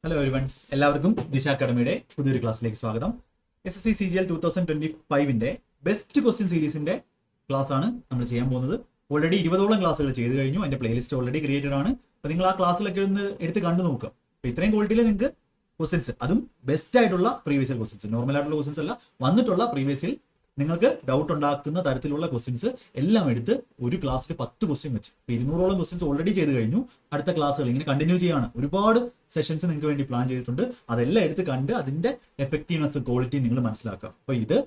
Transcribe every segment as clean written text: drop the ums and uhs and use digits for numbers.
Hello everyone, എല്ലാവർക്കും ദിശ അക്കാഡമിയുടെ പുതിയൊരു ക്ലാസ്സിലേക്ക് സ്വാഗതം. SSC CGL 2025ന്റെ ബെസ്റ്റ് ക്വസ്റ്റ്യൻ സീരീസിന്റെ ക്ലാസ് ആണ് നമ്മൾ ചെയ്യാൻ പോകുന്നത്. ഓൾറെഡി 20ഓളം ക്ലാസ്സുകൾ ചെയ്തു കഴിഞ്ഞു. അതിന്റെ പ്ലേലിസ്റ്റ് ഓൾറെഡി ക്രിയേറ്റഡ് ആണ്. അപ്പോൾ നിങ്ങൾ ആ ക്ലാസ്സിലൊക്കെ ഒന്ന് എടുത്ത് കണ്ടു നോക്കുക. അപ്പോൾ ഇത്രയും ക്വാളിറ്റിയിൽ നിങ്ങൾക്ക് ക്വസ്റ്റ്യൻസ്, അതും ബെസ്റ്റ് ആയിട്ടുള്ള പ്രീവിയസ് ക്വസ്റ്റ്യൻസ്, നോർമൽ ആയിട്ടുള്ള ക്വസ്റ്റ്യൻസ് അല്ല, വന്നിട്ടുള്ള പ്രീവിയസിൽ നിങ്ങൾക്ക് ഡൗട്ട് ഉണ്ടാക്കുന്ന തരത്തിലുള്ള ക്വസ്റ്റ്യൻസ് എല്ലാം എടുത്ത് ഒരു ക്ലാസ്സിൽ 10 ക്വസ്റ്റ്യൻ വെച്ച് 200ഓളം ക്വസ്റ്റ്യൻസ് ഓൾറെഡി ചെയ്ത് കഴിഞ്ഞു. അടുത്ത ക്ലാസ്സുകൾ ഇങ്ങനെ കണ്ടിന്യൂ ചെയ്യാണ്. ഒരുപാട് സെഷൻസ് നിങ്ങൾക്ക് വേണ്ടി പ്ലാൻ ചെയ്തിട്ടുണ്ട്. അതെല്ലാം എടുത്ത് കണ്ട് അതിന്റെ എഫക്റ്റീവ്നെസ്, ക്വാളിറ്റി നിങ്ങൾ മനസ്സിലാക്കുക. അപ്പോൾ ഇത്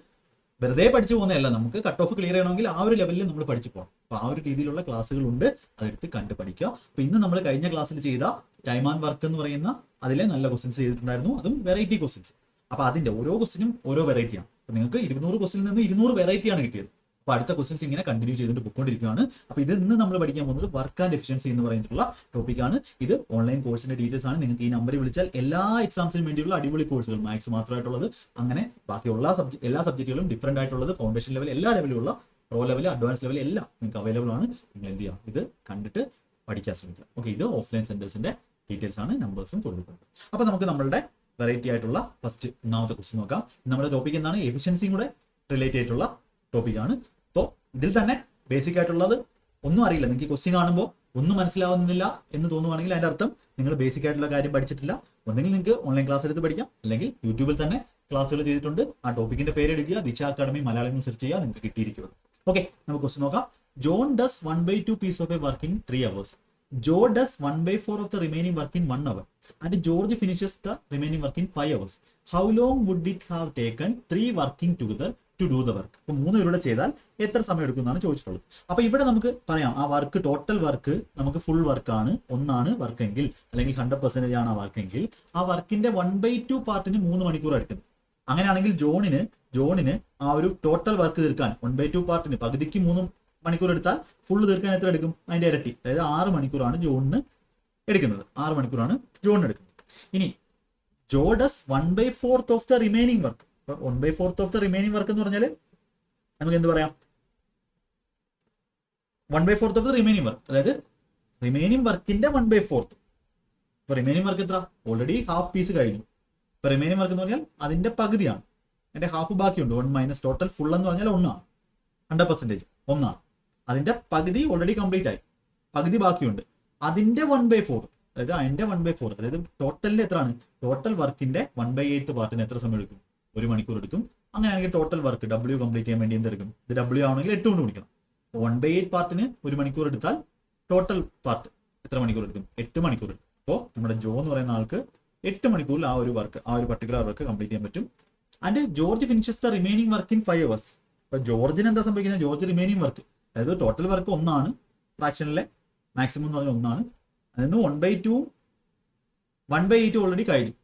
വെറുതെ പഠിച്ചു പോകുന്നതല്ല, നമുക്ക് കട്ട് ഓഫ് ക്ലിയർ ചെയ്യണമെങ്കിൽ ആ ഒരു ലെവലിൽ നമ്മൾ പഠിച്ചു പോകണം. അപ്പോൾ ആ ഒരു രീതിയിലുള്ള ക്ലാസ്സുകളുണ്ട്, അതെടുത്ത് കണ്ട് പഠിക്കുക. അപ്പോൾ ഇന്ന് നമ്മൾ കഴിഞ്ഞ ക്ലാസ്സിൽ ചെയ്ത ടൈം ആൻഡ് വർക്ക് എന്ന് പറയുന്ന അതിലെ നല്ല ക്വസ്റ്റ്യൻസ് ചെയ്തിട്ടുണ്ടായിരുന്നു, അതും വെറൈറ്റി ക്വസ്റ്റ്യൻസ്. അപ്പോൾ അതിന്റെ ഓരോ ക്വസ്റ്റിനും ഓരോ വെറൈറ്റിയാണ്. അപ്പോൾ നിങ്ങൾക്ക് 200 ക്വസ്റ്റിനിൽ നിന്ന് 200 വെറൈറ്റിയാണ് കിട്ടിയത്. അപ്പോൾ അടുത്ത ക്വസ്റ്റ്യൻസ് ഇങ്ങനെ കണ്ടിന്യൂ ചെയ്തുകൊണ്ട് പോയിക്കൊണ്ടിരിക്കുകയാണ്. അപ്പോൾ ഇത് ഇന്ന് നമ്മൾ പഠിക്കാൻ പോകുന്നത് വർക്ക് ആൻഡ് എഫിഷ്യൻസി എന്ന് പറയുന്നിട്ടുള്ള ടോപ്പിക്കാണ്. ഇത് ഓൺലൈൻ കോഴ്സിന്റെ ഡീറ്റെയിൽസ് ആണ്. നിങ്ങൾക്ക് ഈ നമ്പറിൽ വിളിച്ചാൽ എല്ലാ എക്സാംസിനും വേണ്ടിയുള്ള അടിപൊളി കോഴ്സുകൾ, മാത്സ് മാത്രമായിട്ടുള്ളത്, അങ്ങനെ ബാക്കിയുള്ള എല്ലാ സബ്ജക്റ്റുകളും ഡിഫറെന്റ് ആയിട്ടുള്ളത്, ഫൗണ്ടേഷൻ ലെവൽ, എല്ലാ ലെവലിലുള്ള പ്രോ ലെവൽ, അഡ്വാൻസ് ലെവൽ എല്ലാം നിങ്ങൾക്ക് അവൈലബിൾ ആണ്. നിങ്ങൾ എന്ത് ചെയ്യുക, ഇത് കണ്ടിട്ട് പഠിക്കാൻ ശ്രമിക്കുക. ഓക്കെ, ഇത് ഓഫ്ലൈൻ സെന്റേഴ്സിന്റെ ഡീറ്റെയിൽസ് ആണ്, നമ്പേഴ്സും കൊടുത്തിട്ടുണ്ട്. അപ്പോൾ നമുക്ക് നമ്മളുടെ വെറൈറ്റി ആയിട്ടുള്ള ഫസ്റ്റ് ഒന്നാമത്തെ ക്വസ്റ്റ്യൻ നോക്കാം. നമ്മുടെ ടോപ്പിക് എന്താണ്? എഫിഷ്യൻസിയും കൂടെ റിലേറ്റ് ആയിട്ടുള്ള ടോപ്പിക്കാണ്. അപ്പോൾ ഇതിൽ തന്നെ ബേസിക് ആയിട്ടുള്ളത് ഒന്നും അറിയില്ല, നിങ്ങൾക്ക് ക്വസ്റ്റ്യൻ കാണുമ്പോൾ ഒന്നും മനസ്സിലാവുന്നില്ല എന്ന് തോന്നുവാണെങ്കിൽ അതിന്റെ അർത്ഥം നിങ്ങൾ ബേസിക് ആയിട്ടുള്ള കാര്യം പഠിച്ചിട്ടില്ല. ഒന്നെങ്കിൽ നിങ്ങൾക്ക് ഓൺലൈൻ ക്ലാസ് എടുത്ത് പഠിക്കാം, അല്ലെങ്കിൽ യൂട്യൂബിൽ തന്നെ ക്ലാസ്സുകൾ ചെയ്തിട്ടുണ്ട്. ആ ടോപ്പിക്കിന്റെ പേര് എടുക്കുക, ദിശ അക്കാഡമി മലയാളം എന്ന് സെർച്ച് ചെയ്യുക, നിങ്ങൾക്ക് കിട്ടിയിരിക്കുന്നത്. ഓക്കെ, നമുക്ക് ക്വസ്റ്റ്യൻ നോക്കാം. John does 1/2 piece of a work in 3 hours. Joe does 1/4 of the remaining work in 1 hour, and George finishes the remaining work in 5 hours. How long would it have taken 3 working together to do the work? അപ്പോൾ 3 പേരുടെ ചെയ്താൽ എത്ര സമയം എടുക്കുന്നതാണ് ചോദിച്ചിട്ടുള്ളത്. അപ്പോൾ ഇവിടെ നമുക്ക് പറയാം, ആ വർക്ക്, ടോട്ടൽ വർക്ക് നമുക്ക് ഫുൾ വർക്കാണ്, ഒന്നാണ് വർക്ക് എങ്കിൽ, അല്ലെങ്കിൽ 100% ആണ് ആ വർക്ക് എങ്കിൽ, ആ വർക്കിന്റെ 1/2 പാർട്ടിന് 3 മണിക്കൂർ എടുക്കുന്നത്. അങ്ങനെയാണെങ്കിൽ ജോണിന് ആ ഒരു ടോട്ടൽ വർക്ക് തീർക്കാൻ 1/2 പാർട്ടിന് പകുതിക്ക് 3 മണിക്കൂർ എടുത്താൽ ഫുള്ള് തീർക്കാൻ എത്ര എടുക്കും? അതിന്റെ ഇരട്ടി, അതായത് 6 മണിക്കൂറാണ് ജോണിന് എടുക്കുന്നത്. 6 മണിക്കൂറാണ് ജോണിന് എടുക്കുന്നത്. ഇനി Joe does 1/4 of the remaining work. 1/4 of the remaining work എന്ന് പറഞ്ഞാൽ നമുക്ക് എന്ത് പറയാം? 1/4 ഓഫ് ദ റിമൈനിങ് വർക്ക്, അതായത് റിമൈനിങ് വർക്കിന്റെ 1/4. ഇപ്പൊ റിമൈനിങ് വർക്ക് എത്ര? ഓൾറെഡി ഹാഫ് പീസ് കഴിഞ്ഞു. ഇപ്പൊ റിമൈനിങ് വർക്ക് എന്ന് പറഞ്ഞാൽ അതിന്റെ പകുതിയാണ്, അതിന്റെ ഹാഫ് ബാക്കിയുണ്ട്. 1 മൈനസ് ടോട്ടൽ ഫുൾ എന്ന് പറഞ്ഞാൽ 1 ആണ്, 100% 1 ആണ്. അതിന്റെ പകുതി ഓൾറെഡി കംപ്ലീറ്റ് ആയി, പകുതി ബാക്കിയുണ്ട്. അതിന്റെ 1/4, അതായത് അതിന്റെ 1/4, അതായത് ടോട്ടലിന്റെ എത്രയാണ്? ടോട്ടൽ വർക്കിന്റെ 1/8 പാർട്ടിന് എത്ര സമയം എടുക്കും? 1 മണിക്കൂർ എടുക്കും. അങ്ങനെയാണെങ്കിൽ ടോട്ടൽ വർക്ക് W കംപ്ലീറ്റ് ചെയ്യാൻ വേണ്ടി എന്തെടുക്കും? ഇത് W ആണെങ്കിൽ 8 കൊണ്ട് ഗുണിക്കണം. 1/8 പാർട്ടിന് 1 മണിക്കൂർ എടുത്താൽ ടോട്ടൽ പാർട്ട് എത്ര മണിക്കൂർ എടുക്കും? 8 മണിക്കൂർ എടുക്കും. അപ്പോൾ നമ്മുടെ ജോ എന്ന് പറയുന്ന ആൾക്ക് 8 മണിക്കൂറിൽ ആ ഒരു വർക്ക്, ആ ഒരു പർട്ടിക്കുലർ വർക്ക് കംപ്ലീറ്റ് ചെയ്യാൻ പറ്റും. And George finishes the remaining work in 5 hours. അപ്പൊ ജോർജിന് എന്താ സംഭവിക്കുന്നത്? ജോർജ് റിമൈനിങ് വർക്ക്, അതായത് ടോട്ടൽ വർക്ക് 1 ആണ്, ഫ്രാക്ഷനിലെ മാക്സിമം എന്ന് പറഞ്ഞാൽ 1 ആണ്. അതിന് 1/8 ഓൾറെഡി കഴിഞ്ഞു.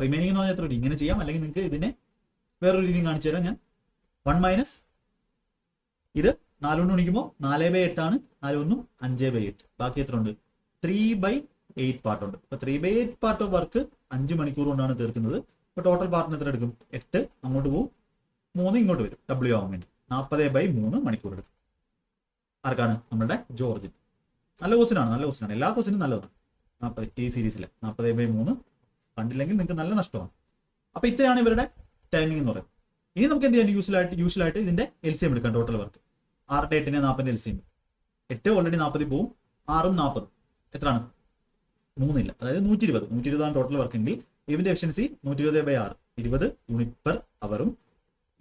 റിമൈനിങ് എന്ന് പറഞ്ഞാൽ എത്ര? ഇങ്ങനെ ചെയ്യാം, അല്ലെങ്കിൽ നിങ്ങൾക്ക് ഇതിനെ വേറൊരു രീതിയും കാണിച്ചു തരാം ഞാൻ. 1 മൈനസ് ഇത് 4 കൊണ്ട് ഗുണിക്കുമ്പോൾ 4/8 ആണ്, 4 1 5/8. ബാക്കി എത്ര ഉണ്ട്? 3/8 പാർട്ടുണ്ട്. അപ്പൊ 3/8 പാർട്ട് ഓഫ് വർക്ക് 5 മണിക്കൂർ കൊണ്ടാണ് തീർക്കുന്നത്. അപ്പൊ ടോട്ടൽ പാർട്ടിന് എത്ര എടുക്കും? 8 അങ്ങോട്ട് പോകും, 3 ഇങ്ങോട്ട് വരും, W ആവാൻ വേണ്ടി 40/3 മണിക്കൂർ എടുക്കും. ആർക്കാണ്? നമ്മുടെ ജോർജ്. നല്ല ക്വസ്റ്റ്യൻ ആണ്, എല്ലാ ക്വസ്റ്റ്യനും നല്ലതാണ്. ഈ സീരീസിലെ 40/3 കണ്ടില്ലെങ്കിൽ നിങ്ങൾക്ക് നല്ല നഷ്ടമാണ്. അപ്പൊ ഇത്രയാണ് ഇവരുടെ ടൈമിംഗ് എന്ന് പറയുന്നത്. ഇനി നമുക്ക് എന്ത് ചെയ്യാൻ? യൂഷ്വലായിട്ട് ഇതിന്റെ LCM എടുക്കാം. Total work 6 8 40 LCM. 8 ഓൾറെഡി 40 പോവും, 6ഉം 40 എത്രയാണ്? 3 ഇല്ല, അതായത് 120 ആണ് ടോട്ടൽ വർക്ക് എങ്കിൽ ഇതിന്റെ എഫിഷ്യൻസി 120/6, 20 യൂണിറ്റ് പെർ അവറും,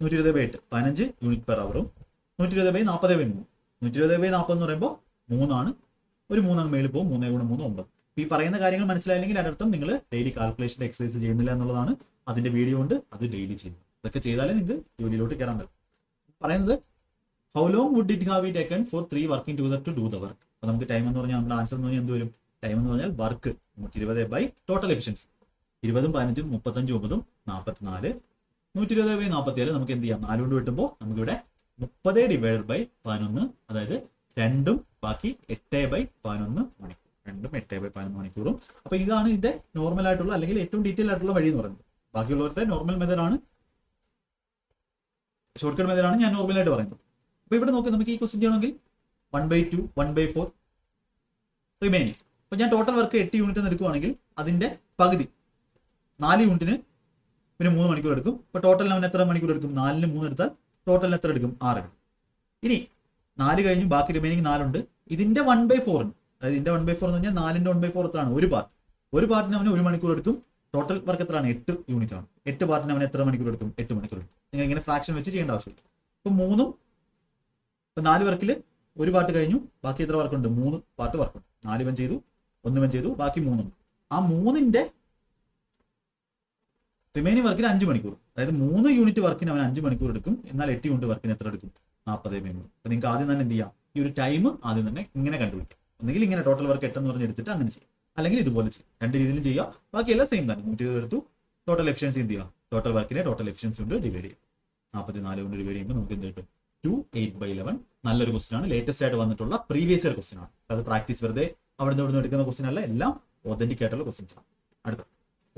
120/8 15 യൂണിറ്റ് പെർ അവറും, 120/40/3. 120/40 എന്ന് പറയുമ്പോൾ 3 ആണ്, ഒരു 3 അങ്ങ് മേളിൽ പോകും, 3 × 3 9. ഈ പറയുന്ന കാര്യങ്ങൾ മനസ്സിലായില്ലെങ്കിൽ അതിനർത്ഥം നിങ്ങൾ ഡെയിലി കാൽക്കുലേഷൻ എക്സസൈസ് ചെയ്യുന്നില്ല എന്നുള്ളതാണ്. അതിന്റെ വീഡിയോ ഉണ്ട്, അത് ഡെയിലി ചെയ്യും. ഇതൊക്കെ ചെയ്താലേ നിങ്ങൾക്ക് ജോലിയിലോട്ട് കയറാൻ പറ്റും. പറയുന്നത് how long would it have taken for 3 working together to do the work. അപ്പോൾ നമുക്ക് ടൈം എന്ന് പറഞ്ഞാൽ നമ്മുടെ ആൻസർ എന്ന് പറഞ്ഞാൽ എന്ത് വരും? ടൈം എന്ന് പറഞ്ഞാൽ വർക്ക് 120 ടോട്ടൽ എഫിഷ്യൻസി 20 15 35 9 44. 120/47 നമുക്ക് എന്ത് ചെയ്യാം? 4 കൊണ്ട് വെട്ടുമ്പോൾ നമുക്കിവിടെ 30/11, അതായത് 2ഉം ബാക്കി 8/11 മണിക്കൂർ, 2ഉം 8/11 മണിക്കൂറും. അപ്പൊ ഇതാണ് ഇതിന്റെ നോർമൽ ആയിട്ടുള്ള, അല്ലെങ്കിൽ ഏറ്റവും ഡീറ്റെയിൽ ആയിട്ടുള്ള വഴി എന്ന് പറയുന്നത്. ബാക്കിയുള്ളവരുടെ നോർമൽ മെത്തേഡാണ്, ഷോർട്ട് കട്ട് മെത്തേഡാണ് ഞാൻ നോർമലായിട്ട് പറയുന്നത്. അപ്പൊ ഇവിടെ നോക്കി നമുക്ക് ഈ ക്വസ്റ്റ്യൻ ചെയ്യണമെങ്കിൽ 1/2 1/4 റിമൈനിങ്. അപ്പൊ ഞാൻ ടോട്ടൽ വർക്ക് 8 യൂണിറ്റ് എടുക്കുവാണെങ്കിൽ അതിന്റെ പകുതി 4 യൂണിറ്റിന് പിന്നെ 3 മണിക്കൂർ എടുക്കും. ഇപ്പോൾ ടോട്ടലിന് അവൻ എത്ര മണിക്കൂർ എടുക്കും? 4ന് 3 എടുത്താൽ ടോട്ടലിന് എത്ര എടുക്കും? 6 എടുക്കും. ഇനി 4 കഴിഞ്ഞു, ബാക്കി റിമൈനിങ് 4 ഉണ്ട്. ഇതിന്റെ 1/4 ഉണ്ട്. അതായത് ഇതിന്റെ 1/4 എന്ന് പറഞ്ഞാൽ 4ന്റെ 1/4 എത്രയാണ്? ഒരു പാർട്ടിന് അവന് 1 മണിക്കൂർ എടുക്കും. ടോട്ടൽ വർക്ക് എത്രയാണ്? 8 യൂണിറ്റ് ആണ്. 8 പാർട്ടിന് അവൻ എത്ര മണിക്കൂർ എടുക്കും? 8 മണിക്കൂർ എടുക്കും. നിങ്ങൾ ഇങ്ങനെ ഫ്രാക്ഷൻ വെച്ച് ചെയ്യേണ്ട ആവശ്യമില്ല. ഇപ്പം 3ഉം ഇപ്പം 4 വർക്കിൽ ഒരു പാർട്ട് കഴിഞ്ഞു, ബാക്കി എത്ര വർക്കുണ്ട്? 3 പാർട്ട് വർക്കുണ്ട്. 4 ഇവൻ ചെയ്തു, 1 ഇവൻ ചെയ്തു, ബാക്കി 3 ഉണ്ട്. ആ 3ന്റെ റിമൈനിങ് വർക്കിന് 5 മണിക്കൂർ. അതായത് 3 യൂണിറ്റ് വർക്കിന് അവൻ 5 മണിക്കൂർ എടുക്കും. എന്നാൽ 8 യൂണിറ്റ് വർക്കിന് എത്ര എടുക്കും? 40 മിനിറ്റ്. അപ്പൊ നിങ്ങൾക്ക് ആദ്യം തന്നെ എന്ത് ചെയ്യാം? ഈ ഒരു ടൈം ആദ്യം തന്നെ ഇങ്ങനെ കണ്ടുപിടിക്കും. ഒന്നെങ്കിൽ ഇങ്ങനെ ടോട്ടൽ വർക്ക് 8 എന്ന് പറഞ്ഞ് എടുത്തിട്ട് അങ്ങനെ ചെയ്യും, അല്ലെങ്കിൽ ഇതുപോലെ ചെയ്യും. 2 രീതിയിലും ചെയ്യാം. ബാക്കിയെല്ലാം സെയിം തന്നെ. 120 എടുത്തു, ടോട്ടൽ എഫിഷ്യൻസി എന്ത് ചെയ്യുക? ടോട്ടൽ വർക്കിനെ ടോട്ടൽ എഫിഷ്യൻസി കൊണ്ട് ഡിവൈഡ് ചെയ്യും. 44 കൊണ്ട് ഡിവൈഡ് ചെയ്യുമ്പോൾ നമുക്ക് എന്ത് കിട്ടും? 2/8/11. നല്ലൊരു ക്വസ്റ്റൻ ആണ്. ലേറ്റസ്റ്റ് ആയിട്ട് വന്നിട്ടുള്ള പ്രീവിയസ് ഇയർ ക്വസ്റ്റൻ ആണ്. അത് പ്രാക്ടീസ് വെറുതെ അവിടെ നിന്ന് എടുക്കുന്ന ക്വസ്റ്റൻ അല്ല, എല്ലാം ഒതന്റിക് ആയിട്ടുള്ള ക്വസ്റ്റൻസ് ആണ്. അടുത്ത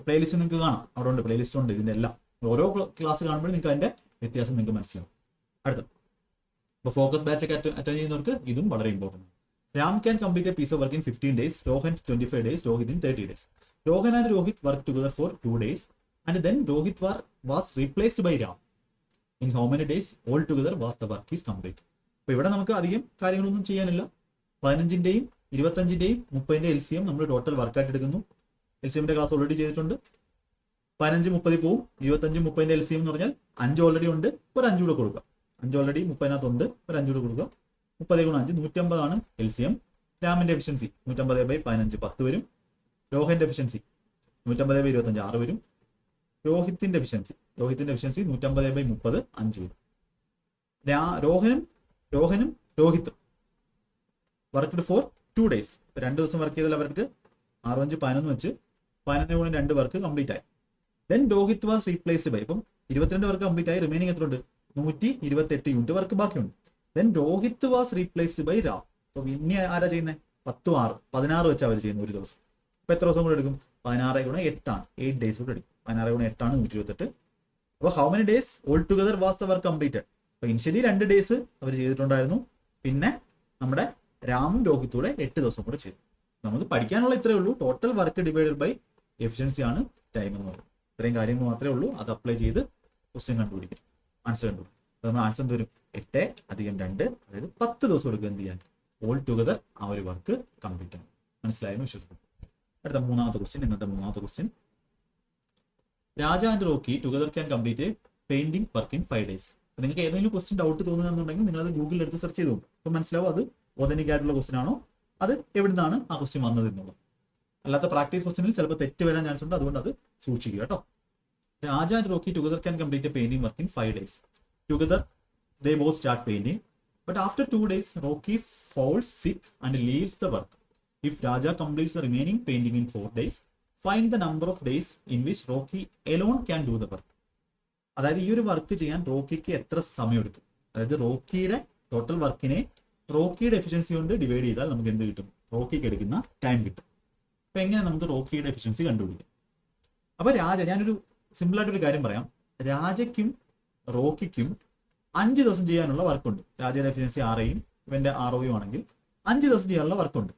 പ്ലേലിസ്റ്റ് നിങ്ങൾക്ക് കാണാം, അവിടെ ഉണ്ട്, പ്ലേലിസ്റ്റ് ഉണ്ട്. ഇതിന്റെ എല്ലാം ഓരോ ക്ലാസ് കാണുമ്പോഴും നിങ്ങൾക്ക് അതിന്റെ വ്യത്യാസം നിങ്ങൾക്ക് മനസ്സിലാവും. അടുത്ത ഇപ്പോൾ ഫോക്കസ് ബാച്ച് ഒക്കെ അറ്റൻഡ് ചെയ്യുന്നവർക്ക് ഇതും വളരെ ഇമ്പോർട്ടൻ്റ് ആണ്. Ram can complete a piece of work in 15 days, Rohan 25 days, Rohit in 30 days. Rohan and Rohit worked together for 2 days and then Rohit was replaced by Ram. In how many days altogether was the work is complete? അപ്പോൾ ഇവിടെ നമുക്ക് അധികം കാര്യങ്ങളൊന്നും ചെയ്യാനില്ല. 15ന്റെയും 25ന്റെയും 30ന്റെ LCM നമ്മൾ total വർക്കായിട്ട് എടുക്കുന്നു. LCMന്റെ class already ചെയ്തിട്ടുണ്ട്. 15 30 പോവും. 25 30ന്റെ LCM എന്ന് പറഞ്ഞാൽ 5 ഓൾറെഡി ഉണ്ട്, ഒരു 5 കൂടെ കൊടുക്കുക. 5 ഓൾറെഡി 30-നകത്തുണ്ട്, ഒരു 5 കൂടെ കൊടുക്കുക. 30 × 5 150 ആണ് LCM. രാമിന്റെ എഫിഷ്യൻസി 150/15 10 വരും. രോഹന്റെ എഫിഷ്യൻസി 150/25 6 വരും. രോഹിത്തിന്റെ എഫിഷ്യൻസി 150/30 5 വരും. രോഹനും രോഹിത്തും വർക്ക്ഡ് ഫോർ 2 days. 2 ദിവസം വർക്ക് ചെയ്താൽ അവർക്ക് 6 5 11 വെച്ച് 11 കൊണ്ട് 2 വർക്ക് കംപ്ലീറ്റ് ആയി. Then Rohit was replaced by, ഇപ്പം 22 വർക്ക് കംപ്ലീറ്റ് ആയി. റിമൈനിങ് എത്ര ഉണ്ട്? 128 യൂണിറ്റ് വർക്ക് ബാക്കിയുണ്ട്. Then Rohit was replaced by Ram. അപ്പൊ ഇനി ആരാ ചെയ്യുന്നത്? 10 6 16 വെച്ച് അവർ ചെയ്യുന്നത് ഒരു ദിവസം. അപ്പൊ എത്ര ദിവസം കൂടെ എടുക്കും? 16 × 8 ആണ്. 8 ഡേയ്സ് കൂടെ എടുക്കും. 16 × 8 ആണ് 128. അപ്പോൾ how many days all together was the work completed? അപ്പൊ ഇനിഷ്യലി 2 ഡേയ്സ് അവർ ചെയ്തിട്ടുണ്ടായിരുന്നു. പിന്നെ നമ്മുടെ രാമും രോഹിത്തൂടെ 8 ദിവസം കൂടെ ചെയ്തു. നമുക്ക് പഠിക്കാനുള്ള ഇത്രയേ ഉള്ളൂ. Total work divided by efficiency ആണ് ടൈം എന്ന് പറയുന്നത്. ഇത്രയും കാര്യങ്ങൾ മാത്രമേ ഉള്ളൂ. അത് അപ്ലൈ ചെയ്ത് ക്വസ്റ്റ്യൻ കണ്ടുപിടിക്കും, ആൻസർ കണ്ടുപിടിക്കും. അപ്പോൾ നമ്മൾ ആൻസർ വരും 8 + 2, അതായത് 10 ദിവസം എടുക്കുക എന്ത് ചെയ്യാൻ? ഓൾ ടുഗദർ ആ ഒരു വർക്ക് കംപ്ലീറ്റ് ആണ്. മനസ്സിലായെന്ന് വിശ്വസിക്കുന്നു. അടുത്ത മൂന്നാമത്തെ ക്വസ്റ്റ്യൻ, ഇന്നത്തെ മൂന്നാമത്തെ question. Raja and Rocky together can complete painting work in 5 days. നിങ്ങൾക്ക് ഏതെങ്കിലും ക്വസ്റ്റ്യൻ ഡൗട്ട് തോന്നുകയാണെന്നുണ്ടെങ്കിൽ നിങ്ങൾ അത് ഗൂഗിളിൽ എടുത്ത് സെർച്ച് ചെയ്ത് നോക്കും. അപ്പോൾ മനസ്സിലാവും അത് ഒതന്റിക് ആയിട്ടുള്ള ക്വസ്റ്റ്യൻ ആണോ, അത് എവിടുന്നാണ് ആ ക്വസ്റ്റ്യൻ വന്നത് എന്നുള്ളത്. അല്ലാത്ത പ്രാക്ടീസ് ക്വസ്റ്റ്യനിൽ ചിലപ്പോൾ തെറ്റ് വരാൻ ചാൻസ് ഉണ്ട്. അതുകൊണ്ട് അത് സൂക്ഷിക്കുക കേട്ടോ. Raja and Rocky together can complete painting work in 5 days. Together they both start painting, but after 2 days Rocky falls sick and leaves the work. If Raja completes the remaining painting in 4 days, find the number of days in which Rocky alone can do the work. അതായത് ഈ ഒരു work ചെയ്യാൻ റോക്കിക്ക് എത്ര സമയം എടുക്കും? അതായത് റോക്കിയുടെ total വർക്കിനെ റോക്കിയുടെ efficiency കൊണ്ട് ഡിവൈഡ് ചെയ്താൽ നമുക്ക് എന്ത് കിട്ടും? റോക്കിക്ക് എടുക്കുന്ന ടൈം കിട്ടും. അപ്പൊ എങ്ങനെ നമുക്ക് റോക്കിയുടെ എഫിഷ്യൻസി കണ്ടുപിടിക്കാം? അപ്പൊ ഞാനൊരു സിമ്പിൾ ആയിട്ടൊരു കാര്യം പറയാം. രാജയ്ക്കും റോക്കിക്കും 5 ദിവസം ചെയ്യാനുള്ള വർക്കുണ്ട്. രാജയുടെ എഫിഷ്യൻസി 6 ഇവന്റെ 6 ആണെങ്കിൽ 5 ദിവസം ചെയ്യാനുള്ള വർക്കുണ്ട്.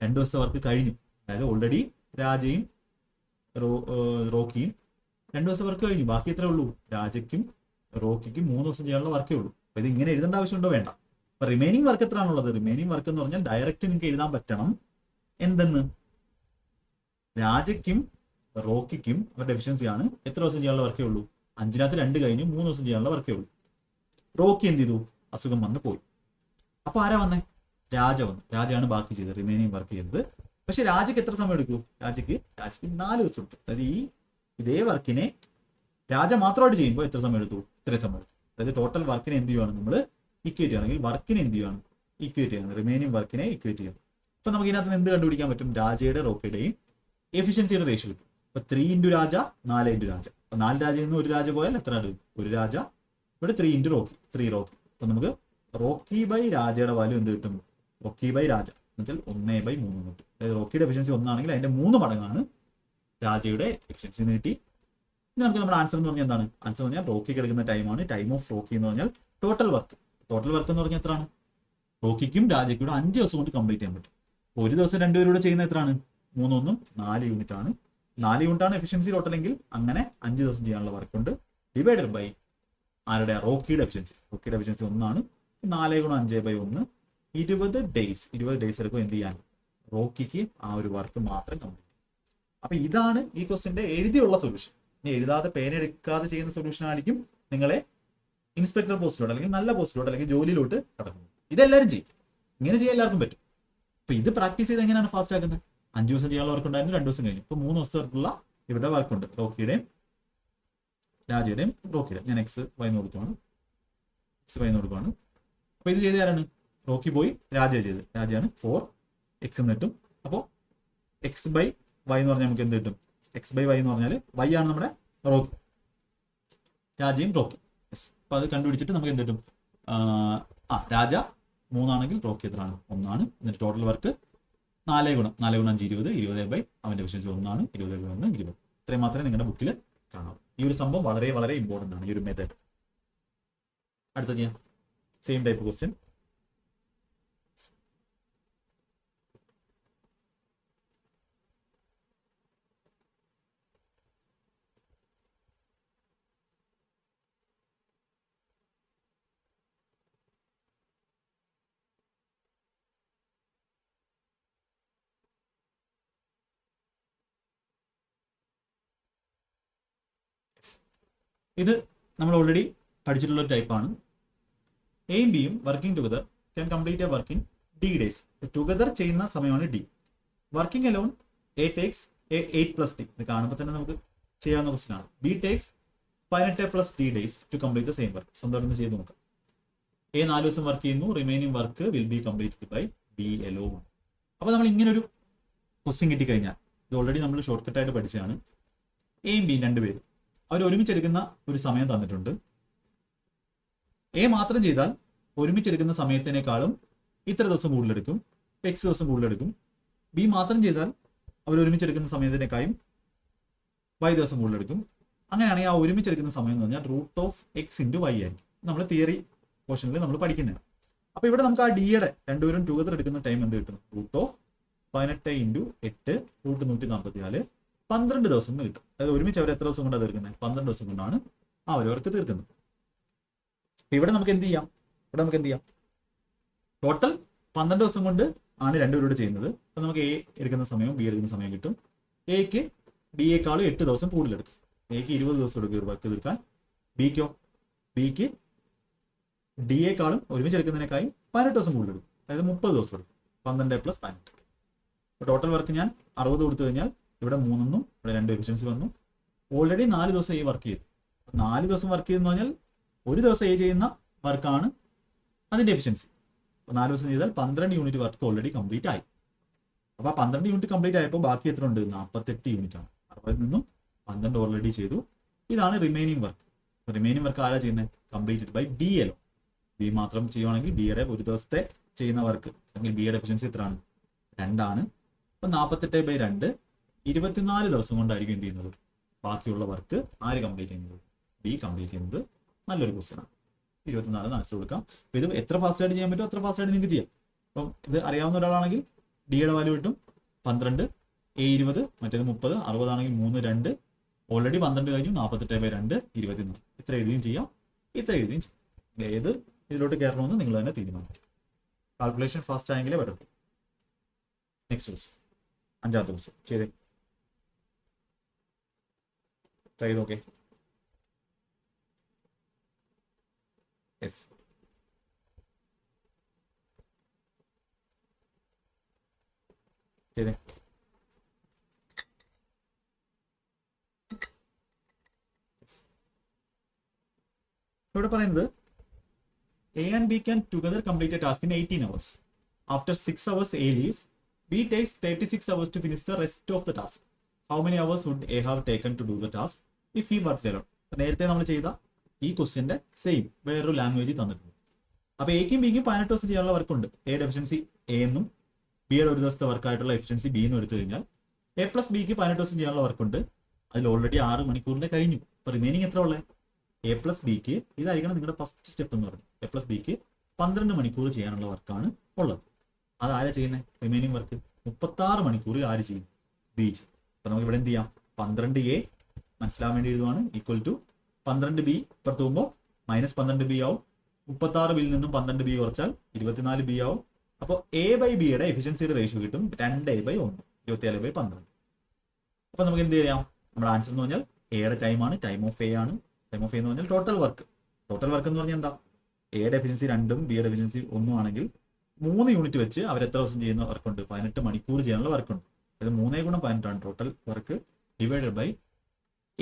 2 ദിവസത്തെ വർക്ക് കഴിഞ്ഞു. അതായത് ഓൾറെഡി രാജയും റോക്കിയും 2 ദിവസം വർക്ക് കഴിഞ്ഞു. ബാക്കി എത്രേ ഉള്ളൂ? രാജയ്ക്കും റോക്കിക്കും 3 ദിവസം ചെയ്യാനുള്ള വർക്കേ ഉള്ളൂ. അപ്പൊ ഇത് ഇങ്ങനെ എഴുതേണ്ട ആവശ്യമുണ്ടോ? വേണ്ട. അപ്പൊ റിമൈനിങ് വർക്ക് എത്രയാണുള്ളത്? റിമൈനിങ് വർക്ക് എന്ന് പറഞ്ഞാൽ ഡയറക്റ്റ് നിങ്ങൾക്ക് എഴുതാൻ പറ്റണം. എന്തെന്ന്? രാജയ്ക്കും റോക്കിക്കും അവരുടെ എഫിഷ്യൻസി ആണ് എത്ര ദിവസം ചെയ്യാനുള്ള വർക്കേ ഉള്ളൂ? 5-നകത്ത് 2 കഴിഞ്ഞു, 3 ദിവസം ചെയ്യാനുള്ള വർക്കേ ഉള്ളൂ. റോക്കി എന്ത് ചെയ്തു? അസുഖം വന്ന് പോയി. അപ്പൊ ആരാ വന്നേ? രാജ വന്നു. രാജയാണ് ബാക്കി ചെയ്തത്, റിമൈനിങ് വർക്ക് ചെയ്തത്. പക്ഷെ രാജയ്ക്ക് എത്ര സമയം എടുക്കൂ? രാജയ്ക്ക് 4 ദിവസം എടുത്തു. അതായത് ഇതേ വർക്കിനെ രാജ മാത്രമായിട്ട് ചെയ്യുമ്പോൾ എത്ര സമയം എടുത്തു? ഇത്രയും സമയം എടുത്തു. അതായത് ടോട്ടൽ വർക്കിനെ എന്ത് ചെയ്യുവാണ്? നമ്മൾ ഇക്വേറ്റ് ചെയ്യുകയാണെങ്കിൽ വർക്കിനെ എന്ത് ചെയ്യുവാണ്? ഇക്വേറ്റ് ചെയ്യണം. റിമൈനിങ് വർക്കിനെ ഇക്വേറ്റ് ചെയ്യണം. അപ്പൊ നമുക്ക് ഇതിനകത്ത് എന്ത് കണ്ടുപിടിക്കാൻ പറ്റും? രാജയുടെ റോക്കിയുടെയും എഫിഷ്യൻസിയുടെ റേഷ്യോ കിട്ടും. അപ്പൊ 3 × രാജ 4 × രാജ. അപ്പൊ 4 രാജയിൽ നിന്ന് 1 രാജ പോയാൽ എത്ര എടുക്കും? 1 രാജ. ഇവിടെ 3 × റോക്കി, 3 റോക്കി. അപ്പൊ നമുക്ക് റോക്കി ബൈ രാജയുടെ വാല്യൂ എന്ത് കിട്ടും? റോക്കി ബൈ രാജ എന്നുവെച്ചാൽ 1/3 കിട്ടും. അതായത് റോക്കിയുടെ എഫിഷ്യൻസി 1 ആണെങ്കിൽ അതിന്റെ 3 മടങ്ങാണ് രാജയുടെ എഫിഷ്യൻസി എന്ന് കിട്ടി. ഇനി നമുക്ക് നമ്മുടെ ആൻസർ എന്ന് പറഞ്ഞാൽ എന്താണ്? ആൻസർ പറഞ്ഞാൽ റോക്കിക്ക് എടുക്കുന്ന ടൈമാണ്. ടൈം ഓഫ് റോക്കി എന്ന് പറഞ്ഞാൽ ടോട്ടൽ വർക്ക്. ടോട്ടൽ വർക്ക് എന്ന് പറഞ്ഞാൽ എത്രയാണ്? റോക്കിക്കും രാജയ്ക്കും കൂടെ 5 ദിവസം കൊണ്ട് കംപ്ലീറ്റ് ചെയ്യാൻ പറ്റും. 1 ദിവസം 2 പേരൂടെ ചെയ്യുന്ന എത്രയാണ്? 3 × 1 4 യൂണിറ്റ് ആണ്. 4 യൂണിറ്റാണ് എഫിഷ്യൻസി ടോട്ടലെങ്കിൽ അങ്ങനെ 5 ദിവസം ചെയ്യാനുള്ള വർക്കുണ്ട് ഡിവൈഡഡ് ബൈ ആരുടെ റോക്കിയുടെ എഫിഷ്യൻസി. റോക്കിയുടെ എഫിഷ്യൻസി 1 4 × 5/1 20 ഡേയ്സ് എടുക്കും എന്ത് ചെയ്യാൻ റോക്കിക്ക് ആ ഒരു വർക്ക് മാത്രം കംപ്ലീറ്റ്. അപ്പൊ ഇതാണ് ഈ ക്വസ്റ്റിന്റെ എഴുതിയുള്ള സൊല്യൂഷൻ. ഇനി എഴുതാതെ പേന എടുക്കാതെ ചെയ്യുന്ന സൊല്യൂഷൻ ആയിരിക്കും നിങ്ങളെ ഇൻസ്പെക്ടർ പോസ്റ്റിലോട്ട് അല്ലെങ്കിൽ നല്ല പോസ്റ്റിലോട്ട് അല്ലെങ്കിൽ ജോലിയിലോട്ട് കടക്കുന്നത്. ഇതെല്ലാവരും ചെയ്യും, ഇങ്ങനെ ചെയ്യാൻ എല്ലാവർക്കും പറ്റും. അപ്പൊ ഇത് പ്രാക്ടീസ് ചെയ്ത് എങ്ങനെയാണ് ഫാസ്റ്റ് ആക്കുന്നത്? 5 ദിവസം ചെയ്യാനുള്ള വർക്ക് ഉണ്ടായിരുന്നു, 2 ദിവസം കഴിഞ്ഞു. ഇപ്പൊ 3 ദിവസത്തേക്കുള്ള ഇവിടെ വർക്കുണ്ട് റോക്കിയുടെയും രാജയുടെയും റോക്കിയുടെയും. ഞാൻ എക്സ് വൈ കൊടുക്കുകയാണ്. അപ്പൊ ഇത് ചെയ്ത് ആരാണ്? റോക്കി പോയി രാജ ചെയ്ത്. രാജയാണ് 4 എക്സ് എന്ന് കിട്ടും. അപ്പോൾ എക്സ് ബൈ വൈ എന്ന് പറഞ്ഞാൽ നമുക്ക് എന്ത് കിട്ടും? എക്സ് ബൈ വൈ എന്ന് പറഞ്ഞാൽ വൈ ആണ് നമ്മുടെ റോക്കി, രാജയും റോക്കി. യെസ്. അപ്പൊ അത് കണ്ടുപിടിച്ചിട്ട് നമുക്ക് എന്ത് കിട്ടും? രാജ 3 ആണെങ്കിൽ റോക്കി എത്രയാണ്? 1. എന്നിട്ട് ടോട്ടൽ വർക്ക് 4 × 5 20 ബൈ അവന്റെ എഫിഷ്യൻസി 1 20 ബൈ 1 20. ഇത്രയും മാത്രമേ നിങ്ങളുടെ ബുക്കിൽ കാണാവൂ. ഈ ഒരു സംഭവം വളരെ വളരെ ഇമ്പോർട്ടൻ്റ് ആണ്, ഈ ഒരു മെത്തേഡ്. അടുത്ത ചെയ്യാം സെയിം ടൈപ്പ് ക്വസ്റ്റ്യൻ. ഇത് നമ്മൾ ഓൾറെഡി പഠിച്ചിട്ടുള്ള ഒരു ടൈപ്പാണ്. എയും ബിയും working together can complete A work in D days. Together ചെയ്യുന്ന സമയമാണ് D. Working alone A takes 8 + d. ഇത് കാണുമ്പോൾ തന്നെ നമുക്ക് ചെയ്യാവുന്ന ക്വസ്റ്റൻ ആണ്. B takes 18 + d days to complete the same work. സ്വന്തമായിട്ട് ചെയ്ത് നോക്കാം. എ 4 ദിവസം വർക്ക് ചെയ്യുന്നു, remaining work will be completed by B alone. അപ്പോൾ നമ്മൾ ഇങ്ങനൊരു ക്വസ്റ്റ്യൻ കിട്ടിക്കഴിഞ്ഞാൽ, ഇത് ഓൾറെഡി നമ്മൾ ഷോർട്ട് കട്ടായിട്ട് പഠിച്ചതാണ്. എയും ബിയും രണ്ടുപേരും അവർ ഒരുമിച്ചെടുക്കുന്ന ഒരു സമയം തന്നിട്ടുണ്ട്. എ മാത്രം ചെയ്താൽ ഒരുമിച്ചെടുക്കുന്ന സമയത്തിനേക്കാളും ഇത്ര ദിവസം കൂടുതലെടുക്കും, എക്സ് ദിവസം കൂടുതലെടുക്കും. ബി മാത്രം ചെയ്താൽ അവർ ഒരുമിച്ചെടുക്കുന്ന സമയത്തിനേക്കാളും വൈ ദിവസം കൂടുതലെടുക്കും. അങ്ങനെയാണെങ്കിൽ ആ ഒരുമിച്ചെടുക്കുന്ന സമയം എന്ന് പറഞ്ഞാൽ √(x × y) ആയിരിക്കും. നമ്മൾ തിയറി പോർഷനിൽ നമ്മൾ പഠിക്കുന്നതാണ്. അപ്പോൾ ഇവിടെ നമുക്ക് ആ ഡിയുടെ രണ്ടുപേരും ടുഗദർ എടുക്കുന്ന ടൈം എന്ത് കിട്ടും? √18 × 8 √144 12 ദിവസം കിട്ടും. അതായത് ഒരുമിച്ച് അവർ എത്ര ദിവസം കൊണ്ടാണ് തീർക്കുന്നത്? 12 ദിവസം കൊണ്ടാണ് അവർക്ക് തീർക്കുന്നത്. ഇവിടെ നമുക്ക് എന്ത് ചെയ്യാം? ടോട്ടൽ 12 ദിവസം കൊണ്ട് ആണ് രണ്ടുപേരോട് ചെയ്യുന്നത്. അപ്പൊ നമുക്ക് എ എടുക്കുന്ന സമയവും ബി എടുക്കുന്ന സമയം കിട്ടും. എക്ക് ഡിയേക്കാളും 8 ദിവസം കൂടുതലെടുക്കും. എക്ക് 20 ദിവസം എടുക്കും വർക്ക് തീർക്കാൻ. ബിക്ക് ഡിയേക്കാളും ഒരുമിച്ച് എടുക്കുന്നതിനേക്കാളും 18 ദിവസം കൂടുതലെടുക്കും. അതായത് 30 ദിവസം എടുക്കും. 12 + 18. ടോട്ടൽ വർക്ക് ഞാൻ 60 കൊടുത്തു കഴിഞ്ഞാൽ ഇവിടെ 3 ഇവിടെ 2 എഫിഷ്യൻസി വന്നു. ഓൾറെഡി 4 ദിവസം എ വർക്ക് ചെയ്തു. 4 ദിവസം വർക്ക് ചെയ്തെന്ന് പറഞ്ഞാൽ ഒരു ദിവസം എ ചെയ്യുന്ന വർക്കാണ് അതിന്റെ എഫിഷ്യൻസി. അപ്പോൾ 4 ദിവസം ചെയ്താൽ 12 യൂണിറ്റ് വർക്ക് ഓൾറെഡി കംപ്ലീറ്റ് ആയി. അപ്പോൾ ആ 12 യൂണിറ്റ് കംപ്ലീറ്റ് ആയപ്പോൾ ബാക്കി എത്ര ഉണ്ട്? 48 യൂണിറ്റ് ആണ്. 60 നിന്നും 12 ഓൾറെഡി ചെയ്തു. ഇതാണ് റിമൈനിങ് വർക്ക്. റിമൈനിങ് വർക്ക് ആരാ ചെയ്യുന്നത്? Completed by B alone. B മാത്രം ചെയ്യുവാണെങ്കിൽ ബിയുടെ ഒരു ദിവസത്തെ ചെയ്യുന്ന വർക്ക് അല്ലെങ്കിൽ ബിയുടെ എഫിഷ്യൻസി എത്രയാണ്? 2 ആണ്. അപ്പോൾ 48/2 24 ദിവസം കൊണ്ടായിരിക്കും എന്ത് ചെയ്യുന്നത്? ബാക്കിയുള്ള വർക്ക് ആര് കംപ്ലീറ്റ് ചെയ്യുന്നത്? ബി കംപ്ലീറ്റ് ചെയ്യുന്നത്. നല്ലൊരു ക്വസ്റ്റ്യൻ ആണ്. 24 ആൻസർ കൊടുക്കാം. അപ്പോൾ ഇത് എത്ര ഫാസ്റ്റ് ആയിട്ട് ചെയ്യാൻ പറ്റുമോ അത്ര ഫാസ്റ്റ് ആയിട്ട് നിങ്ങൾക്ക് ചെയ്യാം. അപ്പം ഇത് അറിയാവുന്ന ഒരാളാണെങ്കിൽ ഡിയുടെ വാല്യൂ കിട്ടും 12, എ 20, മറ്റേത് 30, 60 ആണെങ്കിൽ 3, 2. ഓൾറെഡി 12 കഴിഞ്ഞു. 48/2 24. ഇത്ര എഴുതിയും ചെയ്യാം, ഇത്ര എഴുതിയും ചെയ്യാം. ഏത് ഇതിലോട്ട് കയറണമെന്ന് നിങ്ങൾ തന്നെ തീരുമാനിക്കും. കാൽക്കുലേഷൻ ഫാസ്റ്റ് ആയെങ്കിലേ പറ്റത്തുള്ളൂ. നെക്സ്റ്റ് ക്വസ്റ്റ്യൻ, 5ാമത്തെ ക്വസ്റ്റ്യൻ ചെയ്തേ. ട്രൈ ചെയ്ത് നോക്കേ. യെസ്, ചെയ്തേ. ഇവിടെ പറയുന്നത് A and B can together complete a task in 18 hours. After 6 hours A leaves, B takes 36 hours to finish the rest of the task. How many hours would A have taken to do the task if he worked alone? നേരത്തെ നമ്മൾ ചെയ്ത ഈ ക്വസ്റ്റ്യൻ്റെ same വേറൊരു language തന്നിട്ടുണ്ട്. അപ്പോൾ എക്കും ബിക്കും 18 ദിവസം ചെയ്യാനുള്ള വർക്കുണ്ട്. എയുടെ എഫിഷ്യൻസി എ എന്നും ബിയുടെ ഒരു ദിവസത്തെ വർക്കായിട്ടുള്ള എഫിഷ്യൻസി ബി എന്നും എടുത്തു കഴിഞ്ഞാൽ എ പ്ലസ് ബിക്ക് 18 ദിവസം ചെയ്യാനുള്ള വർക്കുണ്ട്. അതിൽ ഓൾറെഡി 6 മണിക്കൂറിൻ്റെ കഴിഞ്ഞു. അപ്പോൾ റിമൈനിങ് എത്ര ഉള്ളത്? എ പ്ലസ് ബിക്ക്, ഇതായിരിക്കണം നിങ്ങളുടെ ഫസ്റ്റ് സ്റ്റെപ്പ് എന്ന് പറയുന്നത്. എ പ്ലസ് ബിക്ക് 12 മണിക്കൂർ ചെയ്യാനുള്ള വർക്കാണ് ഉള്ളത്. അത് ആരാ ചെയ്യുന്നത്? റിമൈനിങ് വർക്ക് 36 മണിക്കൂറിൽ ആര് ചെയ്യും? ബി ചെയ്യും. അപ്പോൾ നമുക്ക് ഇവിടെ എന്ത് ചെയ്യാം? 12A മനസ്സിലാവാൻ വേണ്ടി എഴുതുവാണ് ഈക്വൽ ടു 12B ഇപ്പുറത്ത് പോകുമ്പോൾ -12B ആവും. 36B നിന്നും 12B കുറച്ചാൽ 24B ആവും. അപ്പോൾ A/Bയുടെ എഫിഷ്യൻസിയുടെ റേഷ്യോ കിട്ടും 2A/1 24/12. അപ്പോൾ നമുക്ക് എന്ത് ചെയ്യാം? നമ്മുടെ ആൻസർ എന്ന് പറഞ്ഞാൽ എയുടെ ടൈമാണ്, ടൈം ഓഫ് എ ആണ്. ടൈം ഓഫ് എ എന്ന് പറഞ്ഞാൽ ടോട്ടൽ വർക്ക്. ടോട്ടൽ വർക്ക് എന്ന് പറഞ്ഞാൽ എന്താ? എയുടെ എഫിഷ്യൻസി 2ഉം ബിയുടെ എഫിഷ്യൻസി 1ഉം ആണെങ്കിൽ 3 യൂണിറ്റ് വെച്ച് അവർ എത്ര ദിവസം ചെയ്യുന്ന വർക്കുണ്ട്? 18 മണിക്കൂർ ചെയ്യാനുള്ള വർക്കുണ്ട്. അതായത് 3 × 18 ആണ് total work divided by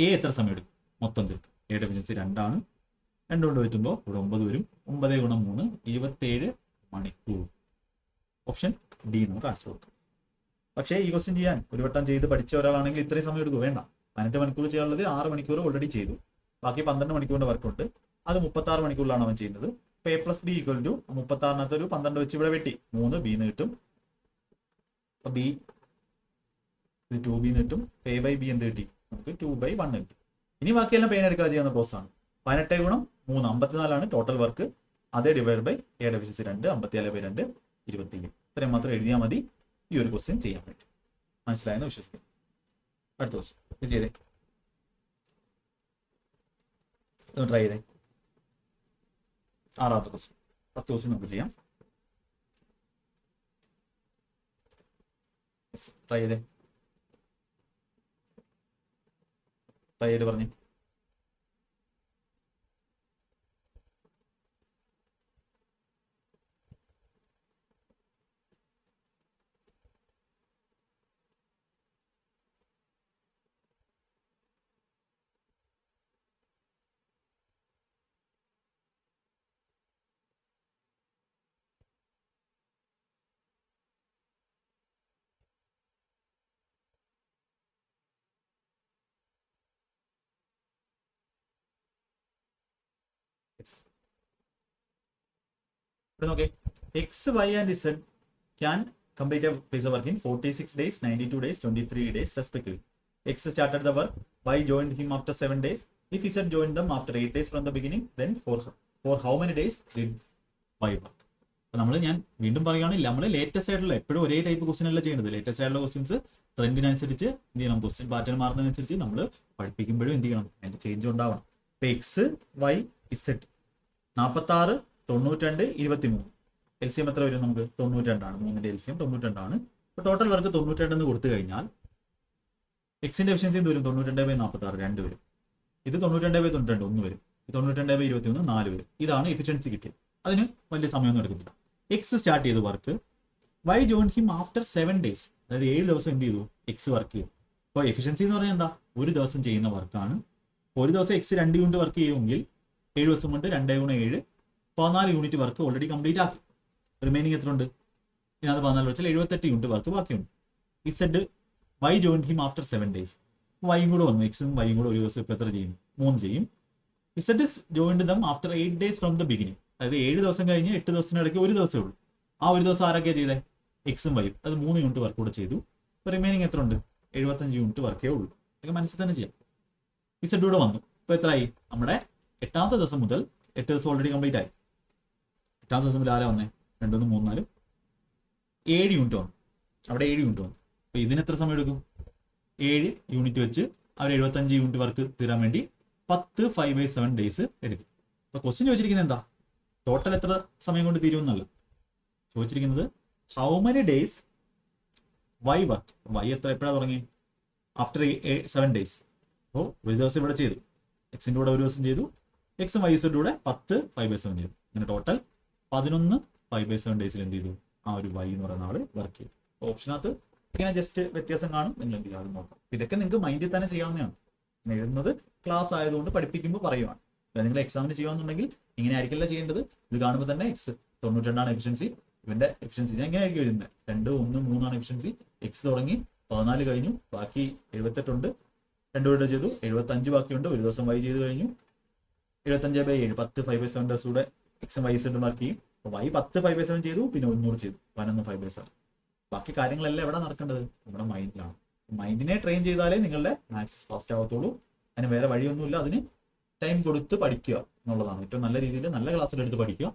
A എത്ര സമയം എടുക്കും മൊത്തം തീർക്കും. എയുടെ എഫിഷ്യൻസി 2 ആണ്. 2 കൊണ്ട് വെച്ചുമ്പോൾ ഇവിടെ 9 വരും. 9 × 3 27 മണിക്കൂർ. ഓപ്ഷൻ ഡി നമുക്ക് ആൻസർ കൊടുക്കാം. പക്ഷേ ഈ ക്വസ്റ്റ്യൻ ചെയ്യാൻ ഒരു വട്ടം ചെയ്ത് പഠിച്ച ഒരാളാണെങ്കിൽ ഇത്രയും സമയം എടുക്കും വേണ്ട. 18 മണിക്കൂർ ചെയ്യാനുള്ളത് 6 മണിക്കൂർ ഓൾറെഡി ചെയ്തു. ബാക്കി 12 മണിക്കൂറിന്റെ വർക്കുണ്ട്. അത് 36 മണിക്കൂറിലാണ് അവൻ ചെയ്യുന്നത്. അപ്പോൾ A + B = 36 ഒരു 12 വെച്ച് ഇവിടെ വെട്ടി 3B എന്ന് കിട്ടും. അപ്പോൾ ബി ഇത് 2B എന്ന് കിട്ടും. A/B എന്ത് കിട്ടി? നമുക്ക് 2/1 കിട്ടി. ഇനി ബാക്കിയെല്ലാം പേന എടുക്കുക ചെയ്യുന്ന പ്രോസസ്സാണ്. 18 × 3 54 ടോട്ടൽ വർക്ക്. അതേ ഡിവൈഡ് ബൈ എയുടെ എഫിഷ്യൻസി 2 54/2 27. ഇത്രയും മാത്രം എഴുതിയാൽ മതി ഈ ഒരു ക്വസ്റ്റ്യൻ ചെയ്യാൻ വേണ്ടി. മനസ്സിലായെന്ന് വിശ്വസിക്കുന്നു. അടുത്ത ക്വസ്റ്റ്യൻ ഇത് ചെയ്തേ, ട്രൈ ചെയ്തേ. 6ാമത്തെ ക്വസ്റ്റ്യൻ. 10 ക്വസ്റ്റ്യൻ നമുക്ക് ചെയ്യാം. ട്രൈ ചെയ്തേ, ട്രൈ ചെയ്ത് പറഞ്ഞു. Okay. X, Y, and Z can complete a piece of work in 46 days, 92 days, 23 days respectively. X started the work, Y joined him after 7 days. If Z joined them after 8 days from the beginning, then for how many days did Y work? നമ്മൾ ഞാൻ വീണ്ടും പറയുകയാണെങ്കിൽ നമ്മൾ latest ആയിട്ടുള്ള എപ്പോഴും ഒരേ type question അല്ല ചെയ്യുന്നത്. ലേറ്റസ്റ്റ് ആയിട്ടുള്ള ക്വസ്റ്റ്യൻസ് ട്രെൻഡിനനുസരിച്ച് എന്ത് ചെയ്യണം? ക്വസ്റ്റ്യൻ പാറ്റേൺ മാറുന്നതിനനുസരിച്ച് നമ്മൾ പഠിപ്പിക്കുമ്പോഴും എന്ത് ചെയ്യണം? അതിന്റെ ചേഞ്ച് ഉണ്ടാവണം. ഇപ്പൊ X, Y, Z 46, 92, 23. LCM എത്ര വരും നമുക്ക്? 92 ആണ്. 3ന്റെ LCM 92 ആണ്. അപ്പോൾ ടോട്ടൽ വർക്ക് 92 എന്ന് കൊടുത്തു കഴിഞ്ഞാൽ എക്സിന്റെ എഫിഷ്യൻസി എന്ത് വരും? 92/46 2 വരും. ഇത് 92/92 1 വരും. 92/21 4 വരും. ഇതാണ് എഫിഷ്യൻസി കിട്ടിയത്. അതിന് വലിയ സമയമൊന്നും എടുക്കുന്നില്ല. എക്സ് സ്റ്റാർട്ട് ചെയ്തു work. Y join him after 7 days. അതായത് 7 ദിവസം എന്ത് ചെയ്തു? എക്സ് വർക്ക് ചെയ്തു. അപ്പോൾ എഫിഷ്യൻസി എന്ന് പറഞ്ഞാൽ എന്താ? ഒരു ദിവസം ചെയ്യുന്ന വർക്കാണ്. ഒരു ദിവസം എക്സ് 2 യൂണിറ്റ് വർക്ക് ചെയ്യുമെങ്കിൽ 7 ദിവസം കൊണ്ട് 2 × 7 14 യൂണിറ്റ് വർക്ക് ഓൾറെഡി കംപ്ലീറ്റ് ആക്കി. റിമൈനിങ് എത്ര ഉണ്ട്? ഇതിനകത്ത് 14 വെച്ചാൽ 78 യൂണിറ്റ് വർക്ക് ബാക്കിയുണ്ട്. Z Y join him after 7 days. വൈയും കൂടെ വന്നു. എക്സും വൈയും കൂടെ ഒരു ദിവസം ഇപ്പോൾ എത്ര ചെയ്യും? 3 ചെയ്യും. Z joined dum after 8 days from the beginning. അതായത് 7 ദിവസം കഴിഞ്ഞ് 8 ദിവസത്തിനിടയ്ക്ക് ഒരു ദിവസമേ ഉള്ളൂ. ആ ഒരു ദിവസം ആരൊക്കെയാണ് ചെയ്തത്? എക്സും വൈയും. അത് 3 യൂണിറ്റ് വർക്ക് കൂടെ ചെയ്തു. ഇപ്പോൾ റിമൈനിങ് എത്ര ഉണ്ട്? 75 യൂണിറ്റ് വർക്കേ ഉള്ളൂ. ഇതൊക്കെ മനസ്സിൽ തന്നെ ചെയ്യാം. ഇസഡ് കൂടെ വന്നു. ഇപ്പോൾ എത്രയായി? നമ്മുടെ 8ാമത്തെ ദിവസം മുതൽ 8 ദിവസം ഓൾറെഡി കംപ്ലീറ്റ് ആയി. 8ാമത്തെ ദിവസം മുതൽ ആരാ വന്നേ? 2 1 3 4 7 യൂണിറ്റ് വന്നു. അവിടെ 7 യൂണിറ്റ് വന്നു. അപ്പോൾ ഇതിന് എത്ര സമയം എടുക്കും? 7 യൂണിറ്റ് വെച്ച് അവർ 75 യൂണിറ്റ് വർക്ക് തീരാൻ വേണ്ടി 10 5/7 days എടുക്കും. അപ്പോൾ ക്വസ്റ്റ്യൻ ചോദിച്ചിരിക്കുന്നത് എന്താ? ടോട്ടൽ എത്ര സമയം കൊണ്ട് തീരുമെന്നല്ല ചോദിച്ചിരിക്കുന്നത്, how many days Y work. Y എപ്പോഴാണ് തുടങ്ങി? After 7 days. അപ്പോൾ ഒരു ദിവസം ഇവിടെ ചെയ്തു. എക്സിൻ്റെ കൂടെ ഒരു ദിവസം ചെയ്തു. എക്സും വൈസിൻ്റെ കൂടെ 10 5/7 ചെയ്തു. അങ്ങനെ ടോട്ടൽ 11 5/7 days എന്ത് ചെയ്തു? ആ ഒരു വൈ എന്ന് പറയുന്ന ആള് വർക്ക് ചെയ്തു. ഓപ്ഷനകത്ത് ഇങ്ങനെ ജസ്റ്റ് വ്യത്യാസം കാണും. നിങ്ങൾ എന്ത് ചെയ്യാതെ നോക്കാം. ഇതൊക്കെ നിങ്ങൾക്ക് മൈൻഡിൽ തന്നെ ചെയ്യാവുന്നതാണ്. എഴുതുന്നത് ക്ലാസ് ആയതുകൊണ്ട് പഠിപ്പിക്കുമ്പോൾ പറയുവാണ്. നിങ്ങൾ എക്സാമിന് ചെയ്യുകയാണെന്നുണ്ടെങ്കിൽ ഇങ്ങനെ ആയിരിക്കില്ല ചെയ്യേണ്ടത്. ഇത് കാണുമ്പോൾ തന്നെ എക്സ് 92 എഫിഷ്യൻസി. ഇവന്റെ എഫിഷ്യൻസി ഞാൻ ഇങ്ങനെ ആയിരിക്കും എഴുതുന്നത്. 2 1 3 എഫിഷ്യൻസി. എക്സ് തുടങ്ങി 14 കഴിഞ്ഞു. ബാക്കി 78 ഉണ്ട്. 2 കൂടെ ചെയ്തു. 75 ബാക്കിയുണ്ട്. ഒരു ദിവസം വൈ ചെയ്ത് കഴിഞ്ഞു. 75/7 10 5/7 days കൂടെ എക്സും വൈ സെഡ് മാർക്ക് ചെയ്യും. വൈ 10 5/7 ചെയ്തു. പിന്നെ 100 ചെയ്തു. 11 5/7. ബാക്കി കാര്യങ്ങളെല്ലാം എവിടെ നടക്കേണ്ടത്? നമ്മുടെ മൈൻഡിലാണ്. മൈൻഡിനെ ട്രെയിൻ ചെയ്താലേ നിങ്ങളുടെ മാത്സ് ഫാസ്റ്റ് ആവത്തുള്ളൂ. അതിന് വേറെ വഴിയൊന്നുമില്ല. അതിന് ടൈം കൊടുത്ത് പഠിക്കുക എന്നുള്ളതാണ് ഏറ്റവും നല്ല രീതിയിൽ. നല്ല ക്ലാസ്സിലെടുത്ത് പഠിക്കുക.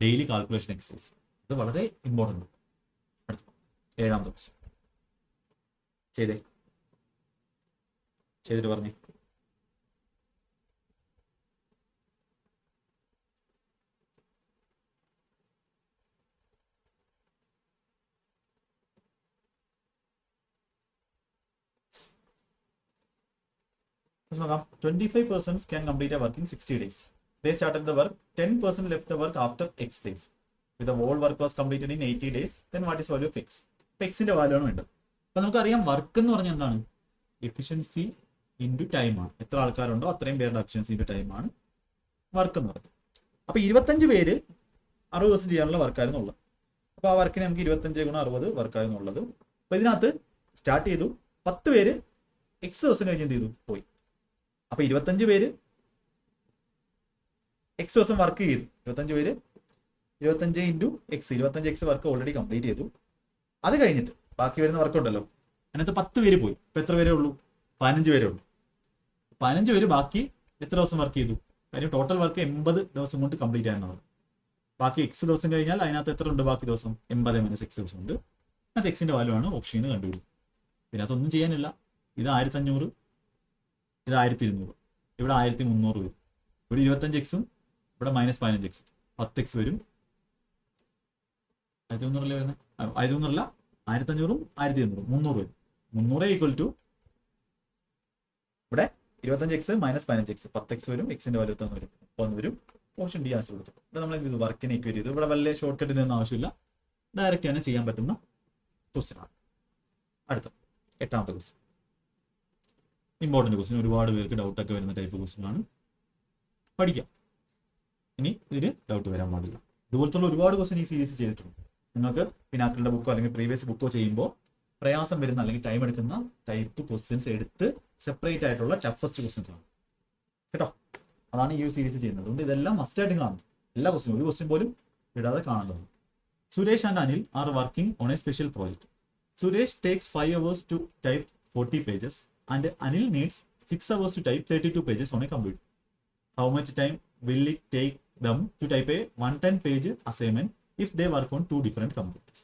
ഡെയിലി കാൽക്കുലേഷൻ എക്സസൈസ് ഇത് വളരെ ഇമ്പോർട്ടൻ്റ്. അടുത്ത 7ാമത്തെ ക്വസ്റ്റ്യൻ ചെയ്തേ. ചെയ്തിട്ട് പറഞ്ഞു. നോക്കാം. 25% can complete a work in 60 days. They started the work, 10% left the work after X days. If the whole work was completed in 80 days, then what is value of X? Xന്റെ value ആണ് വേണ്ടത്. അപ്പൊ നമുക്കറിയാം work എന്ന് പറഞ്ഞാൽ എന്താണ്? Efficiency into time ആണ്. എത്ര ആൾക്കാരുണ്ടോ അത്രയും പേരുടെ എഫിഷ്യൻസി ഇൻറ്റു ടൈം ആണ് വർക്ക് എന്ന് പറയുന്നത്. അപ്പൊ 25 പേര് 60 ദിവസം ചെയ്യാനുള്ള വർക്കായിരുന്നു ഉള്ളത്. അപ്പൊ ആ വർക്കിന് നമുക്ക് 25 ഗുണം 60 വർക്കായിരുന്നു ഉള്ളത്. അപ്പൊ ഇതിനകത്ത് സ്റ്റാർട്ട് ചെയ്തു, 10 പേര് X ദിവസം കഴിഞ്ഞ് എന്ത് ചെയ്തു? പോയി. അപ്പൊ 25 പേര് X ദിവസം വർക്ക് ചെയ്തു. 25 പേര് 25 into X, 25x work already complete ചെയ്തു. അത് കഴിഞ്ഞിട്ട് ബാക്കി വരുന്ന വർക്ക് ഉണ്ടല്ലോ, അതിനകത്ത് 10 പേര് പോയി. ഇപ്പൊ എത്ര പേരേ ഉള്ളൂ? 15 പേരേ ഉള്ളൂ. 15 പേര് ബാക്കി എത്ര ദിവസം വർക്ക് ചെയ്തു? കാര്യം ടോട്ടൽ വർക്ക് 80 ദിവസം കൊണ്ട് കംപ്ലീറ്റ് ആയെന്നാണ്. ബാക്കി X ദിവസം കഴിഞ്ഞാൽ അതിനകത്ത് എത്ര ഉണ്ട് ബാക്കി ദിവസം? 80 - X ദിവസം ഉണ്ട്. അതിനകത്ത് Xന്റെ വാല്യൂ ആണ് ഓപ്ഷനിൽ നിന്ന് കണ്ടുപിടിക്കും. പിന്നെ അതൊന്നും ചെയ്യാനില്ല. ഇത് 1500, ഇത് 1200, ഇവിടെ 1300 വരും. ഇവിടെ 25x ഇവിടെ -15x, 10x വരും. 1300 വരുന്നത്? 1300 1500 1200 300 വരും. 300 ഈക്വൽ ടു ഇവിടെ 25x -15x 10x വരും. എക്സിന്റെ വാല്യൂ 30 വരും, 30 വരും. ഓപ്ഷൻ ഡി ആൻസർ കൊടുക്കും. ഇവിടെ നമ്മൾ എന്ത് ചെയ്തു? വർക്കിനെ ഈക്വേറ്റ് ചെയ്തു. ഇവിടെ വലിയ ഷോർട്ട് കട്ടിന് ഒന്നും ആവശ്യമില്ല, ഡയറക്റ്റ് ആണ് ചെയ്യാൻ പറ്റുന്ന ക്വസ്റ്റ്യൻ ആണ്. അടുത്ത 8ാമത്തെ ക്വസ്റ്റ്യൻ, ഇമ്പോർട്ടൻറ്റ് ക്വസ്റ്റ്യൻ. ഒരുപാട് പേർക്ക് ഡൗട്ടൊക്കെ വരുന്ന ടൈപ്പ് ക്വസ്റ്റ്യൻ ആണ്. പഠിക്കാം. ഇനി ഇതിന് ഡൗട്ട് വരാൻ പാടില്ല. ഇതുപോലത്തുള്ള ഒരുപാട് ക്വസ്റ്റ്യൻ ഈ സീരീസ് ചെയ്തിട്ടുണ്ട്. നിങ്ങൾക്ക് പിനാക്കിളുടെ ബുക്കോ അല്ലെങ്കിൽ പ്രീവിയസ് ബുക്കോ ചെയ്യുമ്പോൾ പ്രയാസം വരുന്ന അല്ലെങ്കിൽ ടൈം എടുക്കുന്ന ടൈപ്പ് ക്വസ്റ്റ്യൻസ് എടുത്ത് സെപ്പറേറ്റ് ആയിട്ടുള്ള ടഫസ്റ്റ് ക്വസ്റ്റ്യൻസ് ആണ് കേട്ടോ. അതാണ് ഈ സീരീസ് ചെയ്യുന്നത്. അതുകൊണ്ട് ഇതെല്ലാം മസ്റ്റ് ആയിട്ട് കാണും. എല്ലാ ക്വസ്റ്റ്യനും, ഒരു ക്വസ്റ്റ്യൻ പോലും വിടാതെ കാണുന്നതാണ്. Suresh and Anil are working on A special project. Suresh takes 5 hours to type 40 pages and Anil needs 6 hours to type 32 pages on a computer. How much time will it take them to type a 110-page assignment if they work on 2 different computers?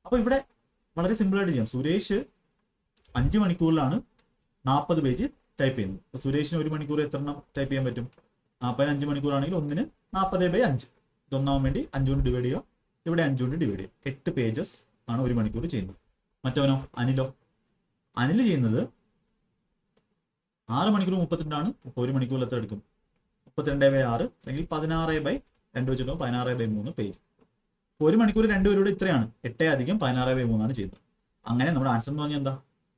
അപ്പോൾ ഇവിടെ വളരെ simple ആയിട്ട് ചെയ്യാം. Suresh 5 മണിക്കൂറിലാണ് 40 page type ചെയ്യുന്നത്. അപ്പോൾ സുരേഷിന് 1 മണിക്കൂർ എത്ര എണ്ണം ടൈപ്പ് ചെയ്യാൻ പറ്റും? 45 മണിക്കൂറാണെങ്കിൽ ഒന്നിന് 40/5. ഇതൊന്നാവാൻ വേണ്ടി 5 കൊണ്ട് ഡിവൈഡ് ചെയ്യുക, ഇവിടെ 5 കൊണ്ട് ഡിവൈഡ് ചെയ്യുക. 8 പേജസ് ആണ് 1 മണിക്കൂർ ചെയ്യുന്നത്. മറ്റവനോ? അനിലോ? അനിൽ ചെയ്യുന്നത് 6 മണിക്കൂർ 32 ആണ്. അപ്പോൾ 1 മണിക്കൂറിൽ എത്ര എടുക്കും? 32/6 അല്ലെങ്കിൽ 16/2 വെച്ചിട്ടോ 16/3 പേജ്. 1 മണിക്കൂർ 2 പേരോട് ഇത്രയാണ്. 8 അധികം 16/3 ആണ് ചെയ്യുന്നത്. അങ്ങനെ നമ്മുടെ ആൻസർ എന്ന് പറഞ്ഞാൽ എന്താ?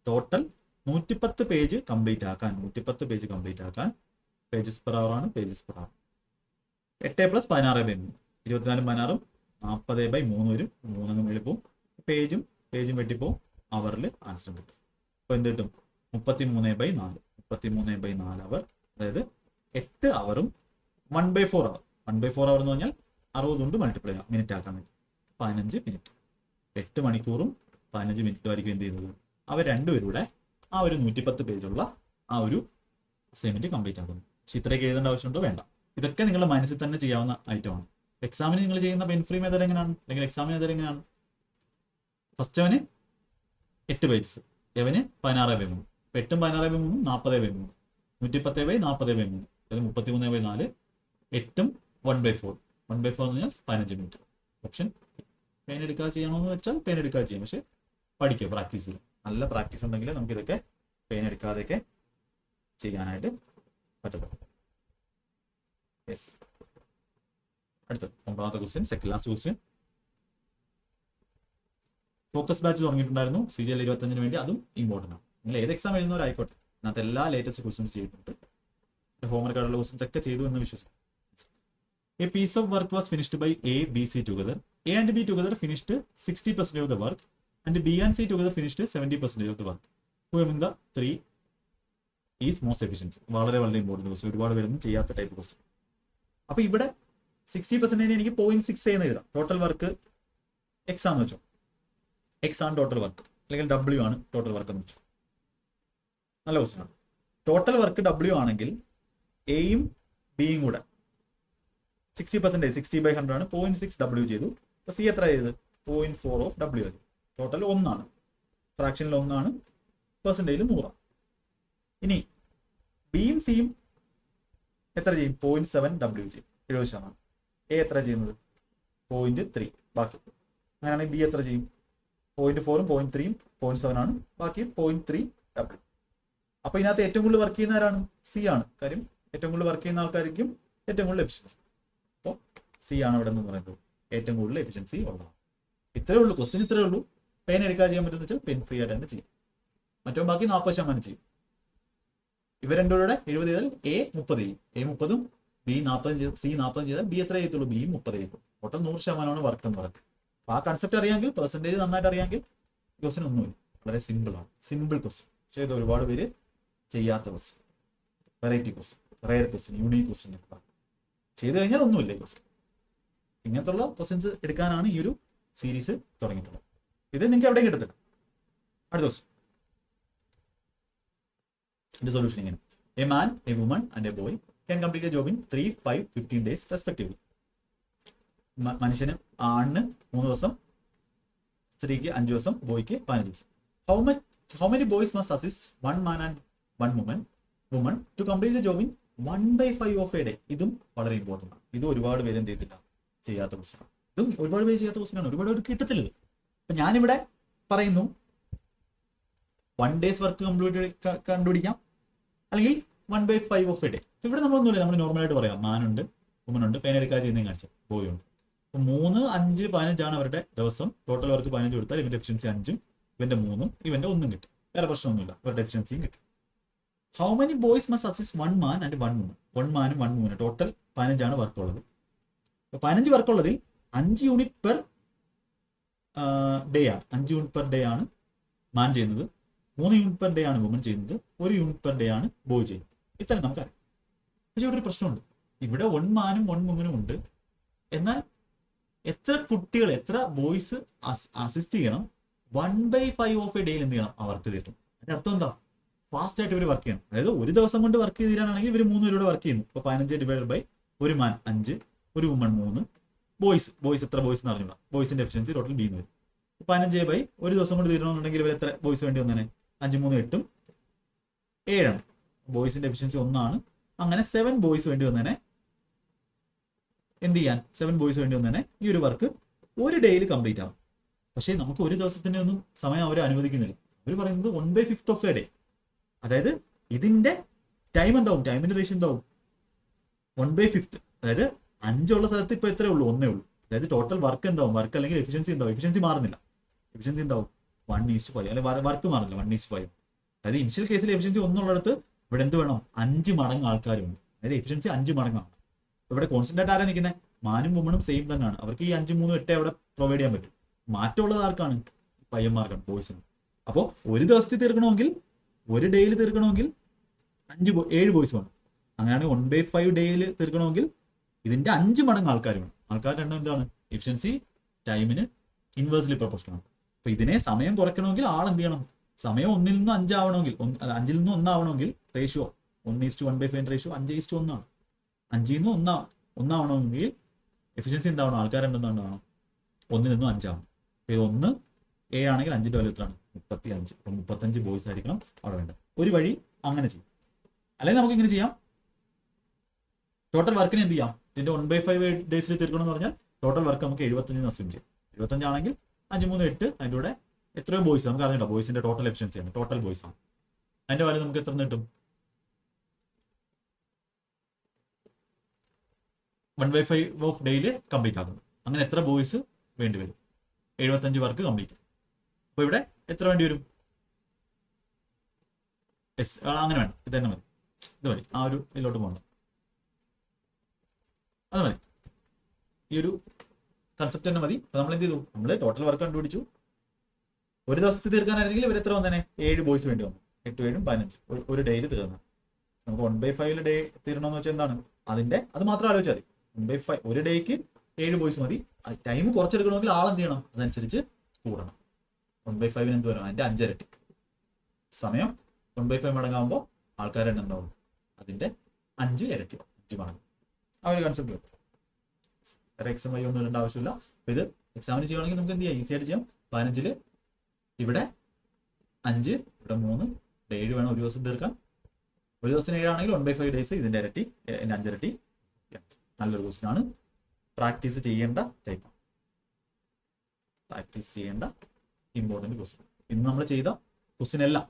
ടോട്ടൽ 110 പേജ് കംപ്ലീറ്റ് ആക്കാൻ, 110 പേജ് കംപ്ലീറ്റ് ആക്കാൻ പേജസ് പെർ അവർ ആണ്. പേജസ് പെർ അവർ 8 + 16/3 24 16 40/3 വരും. 3 എളുപ്പവും പേജും വെട്ടിപ്പോവും. അവറിൽ ആൻസർ കിട്ടും. അപ്പോൾ എന്ത് കിട്ടും? 33/4 33/4 അവർ. അതായത് 8 അവറും 1/4 അവർ. 1/4 അവർ എന്ന് പറഞ്ഞാൽ 60 കൊണ്ട് മൾട്ടിപ്ലൈ ചെയ്യാം, മിനിറ്റ് ആക്കാൻ വേണ്ടി 15 മിനിറ്റ്. 8 മണിക്കൂറും 15 മിനിറ്റും ആയിരിക്കും എന്ത് ചെയ്യുന്നത്? അവർ രണ്ടുപേരുടെ ആ ഒരു 110 പേജുള്ള ആ ഒരു അസൈൻമെന്റ് കംപ്ലീറ്റ് ആക്കുന്നു. പക്ഷെ ഇത്രയൊക്കെ എഴുതേണ്ട ആവശ്യമുണ്ടോ? വേണ്ട. ഇതൊക്കെ നിങ്ങളുടെ മനസ്സിൽ തന്നെ ചെയ്യാവുന്ന ഐറ്റമാണ്. എക്സാമിന് നിങ്ങൾ ചെയ്യുന്ന പെൻ ഫ്രീ മെത്തേഡ് എങ്ങനെയാണ്, അല്ലെങ്കിൽ എക്സാമിന് മെത്തേഡ് എങ്ങനെയാണ്? ഫസ്റ്റ് അവന് 8 പേജസ്, അവന് 16/3. 8ഉം 16/3 40/3 110/40/3, അതായത് 33/4. 8ഉം 1/4 എന്ന് പറഞ്ഞാൽ 15 മിനിറ്റ്. ഓപ്ഷൻ പെയിൻ എടുക്കാതെ ചെയ്യണമെന്ന് വെച്ചാൽ പെയിൻ എടുക്കാതെ ചെയ്യാം. പക്ഷെ പഠിക്കുക, പ്രാക്ടീസ് ചെയ്യുക. നല്ല പ്രാക്ടീസ് ഉണ്ടെങ്കിൽ നമുക്ക് ഇതൊക്കെ പെയിൻ എടുക്കാതെയൊക്കെ ചെയ്യാനായിട്ട് പറ്റത്തുള്ളൂ. യെസ്. അടുത്ത 9ാമത്തെ question, second last question. Focus batch തുടങ്ങിയിട്ടുണ്ടായിരുന്നു CGL 25 വേണ്ടി. അതും ഇമ്പോർട്ടൻ്റ് ആണ്. നിങ്ങൾ ഏത് എക്സാം എഴുതുന്നവരായിക്കോട്ടെ, അതിനകത്ത് എല്ലാ ലേറ്റസ്റ്റ് ക്വസ്റ്റ്യൻസ് ചെയ്തിട്ടുണ്ട്. ഹോംവർക്ക് ആയിട്ടുള്ള ക്വസ്റ്റ്യൻസ് ഒക്കെ ചെയ്തു എന്ന് വിശ്വസിക്കും. A piece of work was finished by A, B, C together. A and B together finished 60% of the work and B and C together finished 70% of the work. Who among the three is most efficient? വളരെ important question. ഒരുപാട് പേരൊന്നും ചെയ്യാത്ത type question. അപ്പോൾ ഇവിടെ 60% എനിക്ക് 0.6 എന്ന് എഴുതാം. Total work X ആണെന്ന് വെച്ചോ. എക്സ് ആണ് ടോട്ടൽ വർക്ക്, അല്ലെങ്കിൽ W ആണ് ടോട്ടൽ വർക്ക് എന്ന് വെച്ചോ. നല്ല ക്വസ്റ്റ്യൻ ആണ്. ടോട്ടൽ വർക്ക് W ആണെങ്കിൽ എയും ബിയും കൂടെ 60%, 60/100 ആണ്. 0.6 W ചെയ്തു. അപ്പോൾ സി എത്ര ചെയ്ത്? 0.4 ഓഫ് W ആയി. ടോട്ടൽ 1 ആണ്. ഫ്രാക്ഷനിൽ 1 ആണ്. പെർസെൻറ്റേജിൽ 100. ഇനി ബിയും സിയും എത്ര ചെയ്യും? 0.7 ചെയ്യും, 70%. എ എത്ര ചെയ്യുന്നത്? 0.3. ബാക്കി അങ്ങനെയാണെങ്കിൽ ബി എത്ര ചെയ്യും? 0.4ഉം 0.3ഉം 0.7 ആണ്, ബാക്കി 0.3 അപ്പൊ ഇതിനകത്ത് ഏറ്റവും കൂടുതൽ വർക്ക് ചെയ്യുന്ന ആരാണ്? സി ആണ്. കാര്യം ഏറ്റവും കൂടുതൽ വർക്ക് ചെയ്യുന്ന ആൾക്കാർക്കും ഏറ്റവും കൂടുതൽ എഫിഷ്യൻസി. അപ്പോൾ സി ആണ് ഇവിടെ എന്ന് പറയുന്നത് ഏറ്റവും കൂടുതൽ എഫിഷ്യൻസി ഉള്ളതാണ്. ഇത്രയേ ഉള്ളൂ, ക്വസ്റ്റ്യൻ ഇത്രയേ ഉള്ളൂ. പെൻ എടുക്കാൻ ചെയ്യാൻ പറ്റുന്ന വെച്ചാൽ പെൻ ഫ്രീ ആയിട്ട് തന്നെ ചെയ്യും. മറ്റോ ബാക്കി 40% ചെയ്യും. ഇവർ രണ്ടുപേരുടെ 70 ചെയ്താൽ എ 30 ചെയ്യും. എ 30ഉം ബി 40 സി 40 ചെയ്താൽ ബി എത്ര ചെയ്യത്തുള്ളൂ? ബിയും 30 ചെയ്യും. ടോട്ടൽ 100% വർക്ക് എന്ന് പറയുന്നത്. അപ്പോൾ ആ കൺസെപ്റ്റ് അറിയാമെങ്കിൽ, പെർസെൻറ്റേജ് നന്നായിട്ട് അറിയാമെങ്കിൽ ക്വസ്റ്റ്യൻ ഒന്നുമില്ല, വളരെ സിമ്പിൾ ആണ്. സിമ്പിൾ ക്വസ്റ്റ്യൻ, പക്ഷേ ഇത് ഒരുപാട് പേര് ചെയ്യാത്ത question, variety question, rare question, unique question എന്നൊക്കെ പറയും. ചെയ്ത് കഴിഞ്ഞാൽ ഒന്നുമില്ല ക്വസ്റ്റ്യൻ. ഇങ്ങനത്തുള്ള ക്വസ്റ്റ്യൻസ് എടുക്കാനാണ് ഈ ഒരു സീരീസ് തുടങ്ങിയിട്ടുള്ളത്. ഇത് നിങ്ങൾക്ക് എവിടെയും കിട്ടത്തില്ല. അടുത്ത ക്വസ്റ്റ്യൻ, ഇതിന്റെ സൊല്യൂഷൻ ഇങ്ങനെ: a man, A woman and A boy can complete A job in 3, 5, 15 days respectively. മനുഷ്യന് ആണിന് 3 ദിവസം, സ്ത്രീക്ക് 5 ദിവസം, ബോയ്ക്ക് 15 ദിവസം. How many boys must assist 1 man and 1 woman to complete the job in 1/5 of a day? ഇതും വളരെ important ആണ്. ഇത് ഒരുപാട് പേര് എന്ത് ചെയ്തില്ല, ചെയ്യാത്ത ക്വസ്റ്റ്യൻ ആണ്. ഇതും ഒരുപാട് പേര് ചെയ്യാത്ത ക്വസ്റ്റ്യൻ ആണ്, ഒരുപാട് പേര് കിട്ടത്തില്ല ഇത്. അപ്പൊ ഞാനിവിടെ പറയുന്നു 1 days വർക്ക് കണ്ടുപിടിക്കാം, അല്ലെങ്കിൽ 1/5 of a day. ഇവിടെ നമ്മളൊന്നുമില്ല, നമ്മൾ നോർമലായിട്ട് പറയാം. മാനുണ്ട്, വുമനുണ്ട്, പേന എടുക്കാൻ ചെയ്യുന്ന കാണിച്ച ബോയ് ഉണ്ട്. അപ്പൊ 3, 5, 15 അവരുടെ ദിവസം. ടോട്ടൽ വർക്ക് 15 കൊടുത്താൽ ഇവന്റെ എഫിഷ്യൻസി 5ഉം ഇവന്റെ 3ഉം ഇവന്റെ 1ഉം കിട്ടും. വേറെ പ്രശ്നമൊന്നുമില്ല, ഇവരുടെ എഫിഷ്യൻസിയും കിട്ടും. How many boys must assist 1 man and 1 woman? 1 മാനും 1 woman, total 15 work ഉള്ളത്. 15 വർക്ക് ഉള്ളതിൽ 5 യൂണിറ്റ് പെർ ഡേ ആണ്. 5 യൂണിറ്റ് പെർ ഡേ ആണ് മാൻ ചെയ്യുന്നത്, 3 യൂണിറ്റ് പെർ ഡേ ആണ് വുമൺ ചെയ്യുന്നത്, 1 യൂണിറ്റ് പെർ ഡേ ആണ് ബോയ് ചെയ്യുന്നത്. ഇത്രയും നമുക്കറിയാം. പക്ഷെ ഇവിടെ ഒരു പ്രശ്നമുണ്ട്. ഇവിടെ 1 മാനും 1 woman ഉണ്ട്. എന്നാൽ എത്ര കുട്ടികൾ, എത്ര ബോയ്സ് അസിസ്റ്റ് ചെയ്യണം? 1/5 ഓഫ് എ ഡേയിൽ എന്ത് ചെയ്യണം? ആ വർക്ക് തീർക്കണം. അതിന്റെ അർത്ഥം എന്താ? ഫാസ്റ്റ് ആയിട്ട് ഇവർ വർക്ക് ചെയ്യണം. അതായത് ഒരു ദിവസം കൊണ്ട് വർക്ക് ചെയ്ത് തീരാനാണെങ്കിൽ ഇവർ 3 പേരോട് വർക്ക് ചെയ്യുന്നു. ഇപ്പോൾ 15 divide by 1 man 5, 1 woman 3, boys എത്ര ബോയ്സ് എന്ന് അറിഞ്ഞൂടാ. ബോയ്സിന്റെ എഫിഷ്യൻസി ടോട്ടൽ ബി എന്ന് വരും. 15 ബൈ ഒരു ദിവസം കൊണ്ട് തീരണമെന്നുണ്ടെങ്കിൽ ഇവർ എത്ര ബോയ്സ് വേണ്ടി വന്നേനെ? 5, 3, 8, 7. ബോയ്സിന്റെ എഫിഷ്യൻസി 1 ആണ്. അങ്ങനെ 7 ബോയ്സ് വേണ്ടി വന്നേനെ. എന്ത് ചെയ്യാൻ? 7 ബോയ്സ് വേണ്ടി വന്നേനെ ഈ ഒരു വർക്ക് ഒരു ഡേയിൽ കംപ്ലീറ്റ് ആവും. പക്ഷേ നമുക്ക് ഒരു ദിവസത്തിന്റെ ഒന്നും സമയം അവർ അനുവദിക്കുന്നില്ല. അവർ പറയുന്നത് 1/5 ഓഫ് എ ഡേ. അതായത് ഇതിന്റെ ടൈം എന്താവും? ടൈമിന്റെ റേഷ്യോ എന്താവും? 1/5. അതായത് 5 ഉള്ള സ്ഥലത്ത് ഇപ്പൊ എത്രയേ ഉള്ളൂ? 1 ഉള്ളൂ. അതായത് ടോട്ടൽ വർക്ക് എന്താവും? വർക്ക് അല്ലെങ്കിൽ എഫിഷ്യൻസി എന്താവും? എഫിഷ്യൻസി മാറുന്നില്ല. എഫിഷ്യൻസി എന്താവും? 1:5. അല്ലെങ്കിൽ വർക്ക് മാറുന്നില്ല, 1:5. അതായത് ഇനിഷ്യൽ കേസിൽ എഫിഷ്യൻസി 1 ഉള്ളിടത്ത് ഇവിടെ എന്ത് വേണം? 5 മടങ്ങ് ആൾക്കാരുണ്ട്. അതായത് എഫിഷ്യൻസി 5 മടങ്ങാണ്. ഇവിടെ കോൺസ്റ്റന്റ് ആയിട്ട് ആരാ നിൽക്കുന്നത്? മാനും വുമണും സെയിം തന്നെയാണ്. അവർക്ക് ഈ 5, 3, 8 അവിടെ പ്രൊവൈഡ് ചെയ്യാൻ പറ്റും. മാറ്റമുള്ളത് ആർക്കാണ്? പയ്യന്മാർക്കാണ്, ബോയ്സിന്. അപ്പോൾ ഒരു ദിവസത്തിൽ തീർക്കണമെങ്കിൽ, ഒരു ഡേയിൽ തീർക്കണമെങ്കിൽ 7 ബോയ്സ് വേണം. അങ്ങനെയാണെങ്കിൽ 1/5 ഡേയിൽ തീർക്കണമെങ്കിൽ ഇതിന്റെ 5 മടങ്ങ് ആൾക്കാർ വേണം. ആൾക്കാരുടെ എണ്ണം എന്താണ്? എഫിഷ്യൻസി ടൈമിന് ഇൻവേഴ്സ്ലി പ്രൊപ്പോർഷണൽ ആണ്. അപ്പൊ ഇതിനെ സമയം കുറയ്ക്കണമെങ്കിൽ ആൾ എന്ത് ചെയ്യണം? സമയം 1ൽ നിന്ന് 5 ആവണമെങ്കിൽ, 5ൽ നിന്ന് 1 ആവണമെങ്കിൽ റേഷ്യോ 1:1/5 റേഷ്യോ 5:1 ആണ്. 5ൽ നിന്ന് 1 ആവണമെങ്കിൽ എഫിഷ്യൻസി എന്താവണം? ആൾക്കാരുടെ എണ്ണം എന്താവണം? 1ൽ നിന്നും 5 ആവണം. ഇത് 1 7 ആണെങ്കിൽ 5ന്റെ വാല്യൂ എത്രയാണ്? 35. അപ്പം 35 ബോയ്സ് ആയിരിക്കണം അവിടെ വേണ്ടത്. ഒരു വഴി അങ്ങനെ ചെയ്യും. അല്ലെങ്കിൽ നമുക്ക് ഇങ്ങനെ ചെയ്യാം. ടോട്ടൽ വർക്കിന് എന്ത് ചെയ്യാം? ഇതിന്റെ 1/5 ഡേയ്സിൽ തീർക്കണം എന്ന് പറഞ്ഞാൽ ടോട്ടൽ വർക്ക് നമുക്ക് 75 അസ്യൂം ചെയ്യാം. 75 ആണെങ്കിൽ 5, 3, 8. അതിൻ്റെ കൂടെ എത്രയോ ബോയ്സ് നമുക്ക് അറിയണ്ട. ബോയ്സിന്റെ ടോട്ടൽ എഫിഷ്യൻസി ആണ്, ടോട്ടൽ ബോയ്സ് ആണ്. അതിന്റെ വാല്യൂ നമുക്ക് എത്ര കിട്ടും? 1/5 ഓഫ് ഡേയിൽ കംപ്ലീറ്റ് ആകുന്നു. അങ്ങനെ എത്ര ബോയ്സ് വേണ്ടി വരും? 75 വർക്ക് കംപ്ലീറ്റ്. അപ്പൊ ഇവിടെ എത്ര വേണ്ടി വരും? അങ്ങനെ വേണം. ഇത് തന്നെ മതി. ഇത് മതി. ആ ഒരു ഇതിലോട്ട് പോകണം. അത് മതി. ഈ ഒരു കൺസെപ്റ്റ് തന്നെ മതി. അപ്പൊ നമ്മൾ എന്ത് ചെയ്തു? നമ്മൾ ടോട്ടൽ വർക്ക് കണ്ടുപിടിച്ചു. ഒരു ദിവസത്തിൽ തീർക്കാനായിരുന്നെങ്കിൽ ഇവർ എത്ര വന്നേനെ? 7 ബോയ്സ് വേണ്ടി വന്നു. 8, 7, 15. ഒരു ഡേയിൽ തീർന്നു. നമുക്ക് 1/5 ഡേ തീരണമെന്ന് വെച്ചാൽ എന്താണ്? അത് മാത്രം ആലോചിച്ചാൽ മതി. 1/5 ഒരു ഡേക്ക് 7 ബോയ്സ് മതി. ടൈം കുറച്ചെടുക്കണമെങ്കിൽ ആളെന്ത് ചെയ്യണം? അതനുസരിച്ച് കൂടണം. 1/5 എന്ത് വരണം? അതിന്റെ 5 ഇരട്ടി സമയം. 1/5 മടങ്ങാകുമ്പോൾ ആൾക്കാരുടെ എണ്ണം എന്താവും? അതിന്റെ 5 ഇരട്ടി, 5 മടങ്ങ്. ആ ഒരു കൺസെപ്റ്റ് വരും. വേറെ എക്സാം വഴി ഒന്നും ഇടേണ്ട ആവശ്യമില്ല. അപ്പൊ ഇത് എക്സാമിന് ചെയ്യുകയാണെങ്കിൽ നമുക്ക് എന്ത് ചെയ്യാം? ഈസി ആയിട്ട് ചെയ്യാം. 15 ഇവിടെ 5, ഇവിടെ 3, 7 വേണം ഒരു ദിവസം തീർക്കാൻ. ഒരു ദിവസം 7 ആണെങ്കിൽ 1/5 ഡേയ്സ് ഇതിന്റെ ഇരട്ടി 5 ഇരട്ടി. നല്ലൊരു ക്വസ്റ്റ്യൻ ആണ്. പ്രാക്ടീസ് ചെയ്യേണ്ട ടൈപ്പ്, പ്രാക്ടീസ് ചെയ്യേണ്ട ഇമ്പോർട്ടൻറ്റ് ക്വസ്റ്റ്യൻ. ഇന്ന് നമ്മൾ ചെയ്ത ക്വസ്റ്റ്യൻ എല്ലാം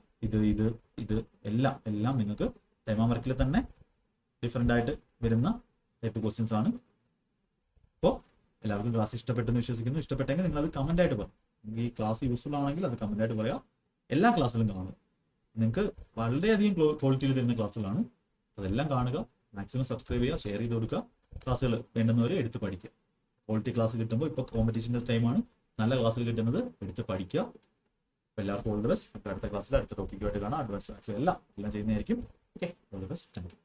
ഇത് എല്ലാം നിങ്ങൾക്ക് ടൈം വർക്കിൽ തന്നെ ഡിഫറെൻ്റ് ആയിട്ട് വരുന്ന ടൈപ്പ് ക്വസ്റ്റ്യൻസ് ആണ്. അപ്പോൾ എല്ലാവർക്കും ക്ലാസ് ഇഷ്ടപ്പെട്ടെന്ന് വിശ്വസിക്കുന്നു. ഇഷ്ടപ്പെട്ടെങ്കിൽ നിങ്ങൾ അത് കമൻ്റ് ആയിട്ട് പറയും. ഈ ക്ലാസ് യൂസ്ഫുൾ ആണെങ്കിൽ അത് കമൻ്റ് ആയിട്ട് പറയാം. എല്ലാ ക്ലാസ്സിലും കാണുക. നിങ്ങൾക്ക് വളരെയധികം ക്വാളിറ്റിയിൽ തരുന്ന ക്ലാസ്സുകളാണ്. അതെല്ലാം കാണുക, മാക്സിമം സബ്സ്ക്രൈബ് ചെയ്യുക, ഷെയർ ചെയ്ത് കൊടുക്കുക. ക്ലാസ്സുകൾ വേണ്ടുന്നവരെ എടുത്ത് പഠിക്കുക. ക്വാളിറ്റി ക്ലാസ് കിട്ടുമ്പോൾ ഇപ്പോൾ കോമ്പറ്റീഷൻ്റെ ടൈമാണ്, നല്ല ക്ലാസ്സുകൾ കിട്ടുന്നത് എടുത്ത് പഠിക്കുക. അപ്പോൾ എല്ലാവർക്കും ഓൾ ദി ബെസ്റ്റ്. അടുത്ത ക്ലാസ്സിൽ അടുത്ത ടോപ്പിക്കുമായിട്ട് കാണാം. അഡ്വാൻസ് മാത്സ് എല്ലാം ചെയ്യുന്നതായിരിക്കും. Okay, all the best. Thank you.